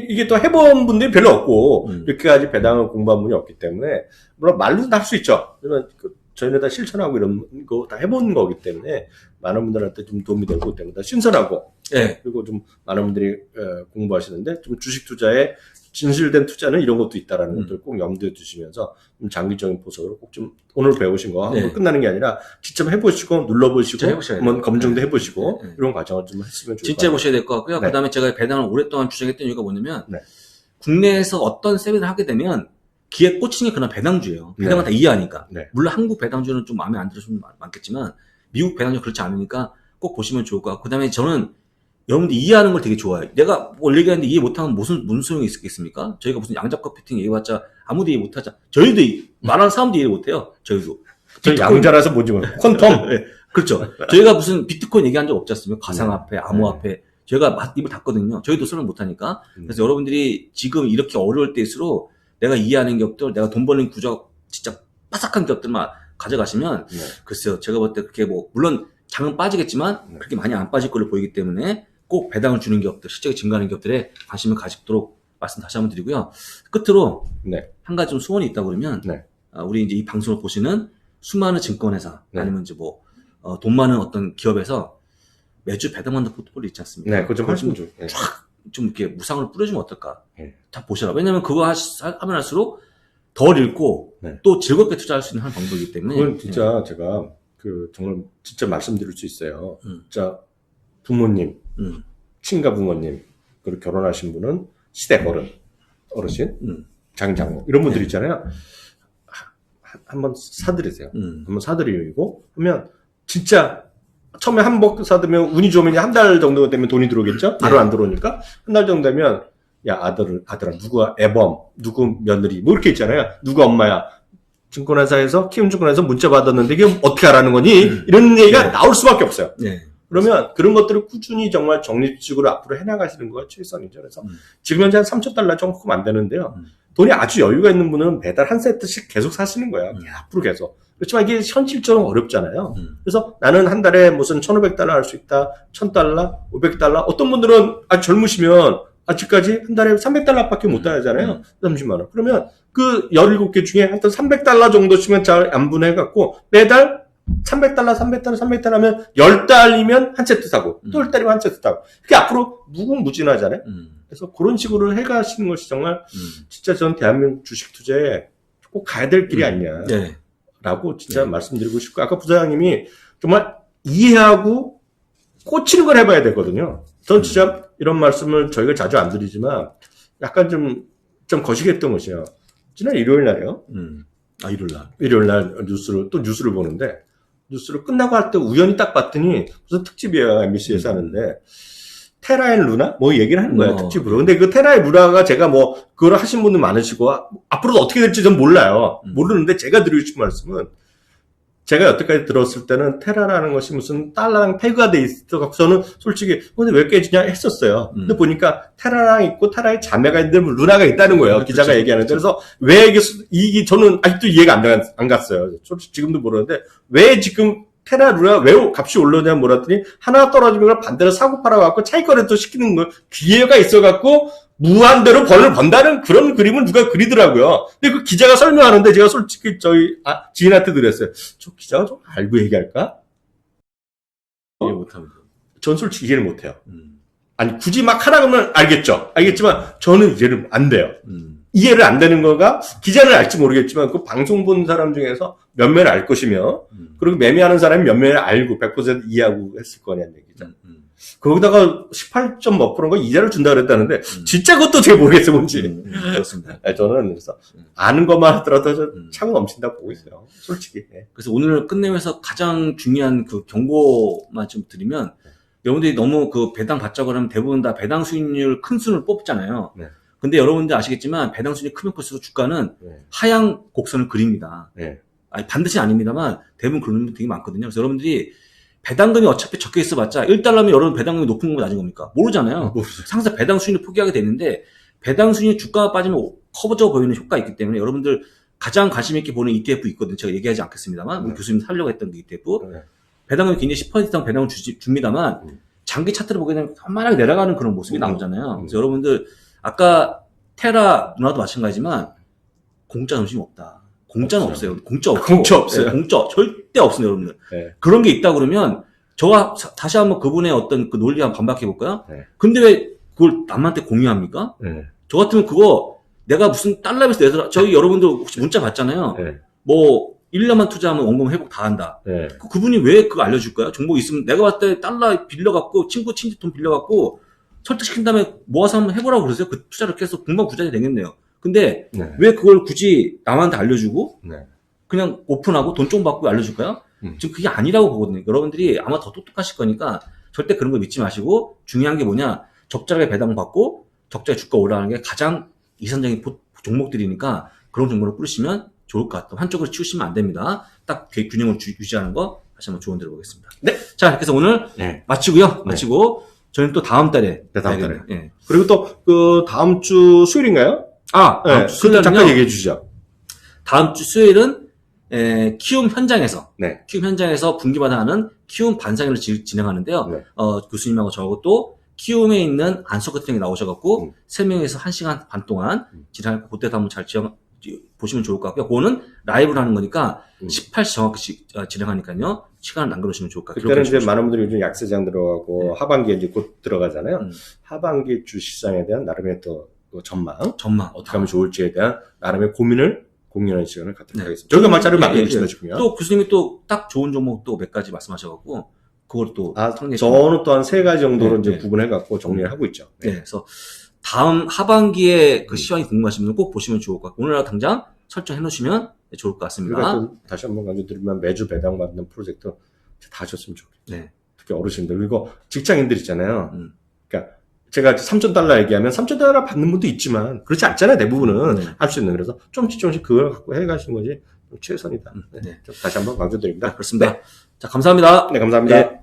이게 또 해본 분들이 별로 없고 이렇게까지 배당을 공부한 분이 없기 때문에 물론 말로는 할 수 있죠. 하지만 저희는 다 실천하고 이런 거 다 해본 거기 때문에 많은 분들한테 좀 도움이 되고 때문에 다 신선하고 네. 그리고 좀 많은 분들이 공부하시는데 좀 주식 투자에 진실된 투자는 이런 것도 있다라는 것들 꼭 염두에 두시면서 좀 장기적인 보석으로 꼭 좀 오늘 배우신 거 한번 끝나는 게 아니라 직접 해보시고 눌러보시고 한번 검증도 해보시고 이런 과정을 좀 했으면 좋을 것 같아요. 진짜 해보셔야 될 것 같고요. 네. 그 다음에 제가 배당을 오랫동안 주장했던 이유가 뭐냐면 네. 국내에서 어떤 세미나를 하게 되면 기에 꽂힌 게 그냥 배당주예요. 배당을 다 이해하니까. 네. 물론 한국 배당주는 좀 마음에 안 들으시는 분 많겠지만 미국 배당주 그렇지 않으니까 꼭 보시면 좋을 것 같고 그 다음에 저는 여러분들 이해하는 걸 되게 좋아해요. 내가 뭘 얘기하는데 이해 못하면 무슨 소용이 있겠습니까? 저희가 무슨 양자커 피팅 얘기해봤자 아무도 이해 못하자. 저희도 말하는 사람도 이해 못해요. 저희도. 저희 양자라서 뭐지 뭐. 퀀텀. 네. 그렇죠. 저희가 무슨 비트코인 얘기한 적 없지 않습니까? 가상화폐, 암호화폐. 저희가 입을 닫거든요. 저희도 설명 못하니까. 그래서 여러분들이 지금 이렇게 어려울 때일수록 내가 이해하는 기업들, 내가 돈 버는 구조 진짜 바삭한 기업들만 가져가시면 글쎄요. 제가 볼 때 그렇게 물론 장은 빠지겠지만 그렇게 많이 안 빠질 걸로 보이기 때문에 꼭 배당을 주는 기업들, 실적이 증가하는 기업들에 관심을 가지도록 말씀 다시 한번 드리고요. 끝으로 한 가지 좀 소원이 있다고 그러면 우리 이제 이 방송을 보시는 수많은 증권회사 아니면 이제 돈 많은 어떤 기업에서 매주 배당받는 포트폴리오 있지 않습니까? 네, 그거 좀 하시면 좋죠. 좀 이렇게 무상으로 뿌려주면 어떨까? 다 보시라. 왜냐면 그거 하면 할수록 덜 잃고 네. 또 즐겁게 투자할 수 있는 한 방법이기 때문에 그건 진짜 제가 정말 진짜 말씀드릴 수 있어요. 진짜 부모님, 친가 부모님, 그리고 결혼하신 분은 시댁 어르신, 장모 이런 분들 있잖아요. 한번 사드리세요. 한번 사드리고 하면 진짜 처음에 한 번 사두면 운이 좋으면 한 달 정도 되면 돈이 들어오겠죠? 바로 안 들어오니까 한 달 정도 되면 야 아들아 누가 애범 누구 며느리 뭐 이렇게 있잖아요. 누가 엄마야 증권회사에서 키움증권에서 문자 받았는데 이게 어떻게 하라는 거니? 이런 얘기가 나올 수밖에 없어요. 그러면 그런 것들을 꾸준히 정말 적립식으로 앞으로 해나가시는 거가 최선이죠. 그래서 지금 현재 한 3,000달러 조금 안 되는데요. 돈이 아주 여유가 있는 분은 매달 한 세트씩 계속 사시는 거예요. 앞으로 계속. 그렇지만 이게 현실적으로 어렵잖아요. 그래서 나는 한 달에 무슨 1,500달러 할 수 있다, 1,000달러, 500달러. 어떤 분들은 아주 젊으시면 아직까지 한 달에 300달러밖에 못 하잖아요. 30만 원. 그러면 그 17개 중에 하여튼 300달러 정도씩만 잘 안분해갖고 매달 300달러 하면 10달이면 한 세트 사고 또 10달이면 한 세트 사고 그게 앞으로 무궁무진하잖아요. 그래서 그런 식으로 해가시는 것이 정말 진짜 전 대한민국 주식 투자에 꼭 가야 될 길이 아니냐 라고 진짜 말씀드리고 싶고 아까 부사장님이 정말 이해하고 꽂히는 걸 해봐야 되거든요. 전 진짜 이런 말씀을 저희가 자주 안 드리지만 약간 좀 거시기했던 것이에요. 지난 일요일 날이요. 일요일 날 뉴스를 보는데 뉴스를 끝나고 할 때 우연히 딱 봤더니 무슨 특집이에요. MBC에서 하는데 테라 앤 루나? 뭐 얘기를 하는 거예요. 특집으로. 근데 그 테라 앤 루나가 제가 뭐 그걸 하신 분들 많으시고 앞으로도 어떻게 될지 전 몰라요. 모르는데 제가 드리고 싶은 말씀은 제가 여태까지 들었을 때는 테라라는 것이 무슨 달러랑 페그가 돼 있어. 저는 솔직히 근데 왜 깨지냐 했었어요. 근데 보니까 테라랑 있고 테라의 자매가 있는데 뭐 루나가 있다는 거예요. 기자가 얘기하는데. 그래서 왜 이게 저는 아직도 이해가 안 갔어요. 솔직히 지금도 모르는데 왜 지금 테라 루나 왜 값이 올라오냐 몰랐더니 하나 떨어지면 반대로 사고 팔아갖고 차익거래 또 시키는 거 기회가 있어갖고 무한대로 벌을 번다는 그런 그림을 누가 그리더라고요. 근데 그 기자가 설명하는데 제가 솔직히 저희 지인한테 드렸어요. 저 기자가 좀 알고 얘기할까? 이해 못합니다. 전 솔직히 이해를 못해요. 아니 굳이 막 하라 그러면 알겠지만 저는 이해를 안 돼요. 이해를 안 되는 거가 기자는 알지 모르겠지만 그 방송 본 사람 중에서 몇몇 알 것이며 그리고 매매하는 사람이 몇몇 알고 100% 이해하고 했을 거냐는 얘기죠. 거기다가 18점 몇 %가 이자를 준다 그랬다는데 진짜 그것도 제가 모르겠어요 뭔지. 그렇습니다. 저는 그래서 아는 것만 하더라도 차고 넘친다고 보고 있어요. 솔직히. 그래서 오늘 끝내면서 가장 중요한 그 경고만 좀 드리면 여러분들이 너무 그 배당 받자고 하면 대부분 다 배당 수익률 큰 순을 뽑잖아요. 근데 여러분들 아시겠지만 배당 수익이 크면 클수록 주가는 하향 곡선을 그립니다. 아니, 반드시 아닙니다만 대부분 그런 분들 되게 많거든요. 그래서 여러분들이 배당금이 어차피 적혀 있어봤자 1달러면 여러분 배당금이 높은 겁니까 낮은 겁니까? 모르잖아요. 항상 배당 수익을 포기하게 되는데 배당 수익이 주가가 빠지면 커버져 보이는 효과가 있기 때문에 여러분들 가장 관심 있게 보는 ETF 있거든요. 제가 얘기하지 않겠습니다만 우리 교수님 하려고 했던 그 ETF 배당금이 굉장히 10% 이상 배당을 줍니다만 장기 차트를 보게 되면 현만하게 내려가는 그런 모습이 나오잖아요. 그래서 여러분들 아까 테라 누나도 마찬가지지만 공짜 점심이 없다. 공짜는 없어요. 공짜 없어요. 네, 공짜 절대 없습니다, 여러분들. 그런 게 있다 그러면 저와 다시 한번 그분의 어떤 그 논리 한번 반박해 볼까요? 근데 왜 그걸 남한테 공유합니까? 저 같으면 그거 내가 무슨 달러에서 내서 저희 여러분들 혹시 문자 받잖아요. 뭐 1년만 투자하면 원금 회복 다 한다. 그분이 왜 그거 알려줄까요? 정보 있으면 내가 봤을 때 달러 빌려갖고 친지 돈 빌려갖고 설득시킨 다음에 모아서 한번 해보라고 그러세요. 그 투자를 계속 금방 부자가 되겠네요. 근데 왜 그걸 굳이 남한테 알려주고 그냥 오픈하고 돈 좀 받고 알려줄까요? 지금 그게 아니라고 보거든요. 여러분들이 아마 더 똑똑하실 거니까 절대 그런 거 믿지 마시고 중요한 게 뭐냐 적절하게 배당 받고 적절하게 주가 올라가는 게 가장 이상적인 종목들이니까 그런 종목을 꾸리시면 좋을 것 같아요. 한쪽으로 치우시면 안 됩니다. 딱 균형을 유지하는 거 다시 한번 조언 드려보겠습니다. 자, 그래서 오늘 마치고요. 마치고 저희는 또 다음 달에. 그리고 또 그 다음 주 수요일인가요? 다음 주 수요일은요. 잠깐 얘기해 주시죠. 다음 주 수요일은 키움 현장에서 분기마다 하는 키움 반상회를 진행하는데요. 교수님하고 저하고 또 키움에 있는 안서커팅에 나오셔갖고 3명에서 1시간 반 동안 진행할 그때도 한번 잘 보시면 좋을 것 같고요. 그거는 라이브로 하는 거니까 18시 정확히 진행하니까요. 시간을 남겨놓으시면 좋을 것 같아요. 그때는 이제 많은 분들이 요즘 약세장 들어가고 하반기에 이제 곧 들어가잖아요. 하반기 주시장에 대한 나름의 또 전망 어떻게 하면 좋을지에 대한 나름의 고민을 공유하는 시간을 갖도록 네. 하겠습니다. 저희가 막 자료를 만들고 있습니다. 또 교수님이 또 딱 좋은 종목 또 몇 가지 말씀하셔갖고 그걸 또 저는 또 한 3가지 정도로 이제 구분해갖고 정리를 하고 있죠. 네. 그래서 다음 하반기에 그 시황이 궁금하신 분은 꼭 보시면 좋을 것 같고 오늘 당장 설정해 놓으시면 좋을 것 같습니다. 그러니까 또 다시 한번 강조드리면 매주 배당받는 프로젝트 다 하셨으면 좋겠죠. 네. 특히 어르신들 그리고 직장인들 있잖아요. 그러니까 제가 $3,000 얘기하면 $3,000 받는 분도 있지만 그렇지 않잖아요. 대부분은 할 수 있는. 그래서 조금씩 그걸 갖고 해가시는 것이 최선이다. 네. 다시 한번 강조드립니다. 그렇습니다. 자, 감사합니다. 네, 감사합니다. 네.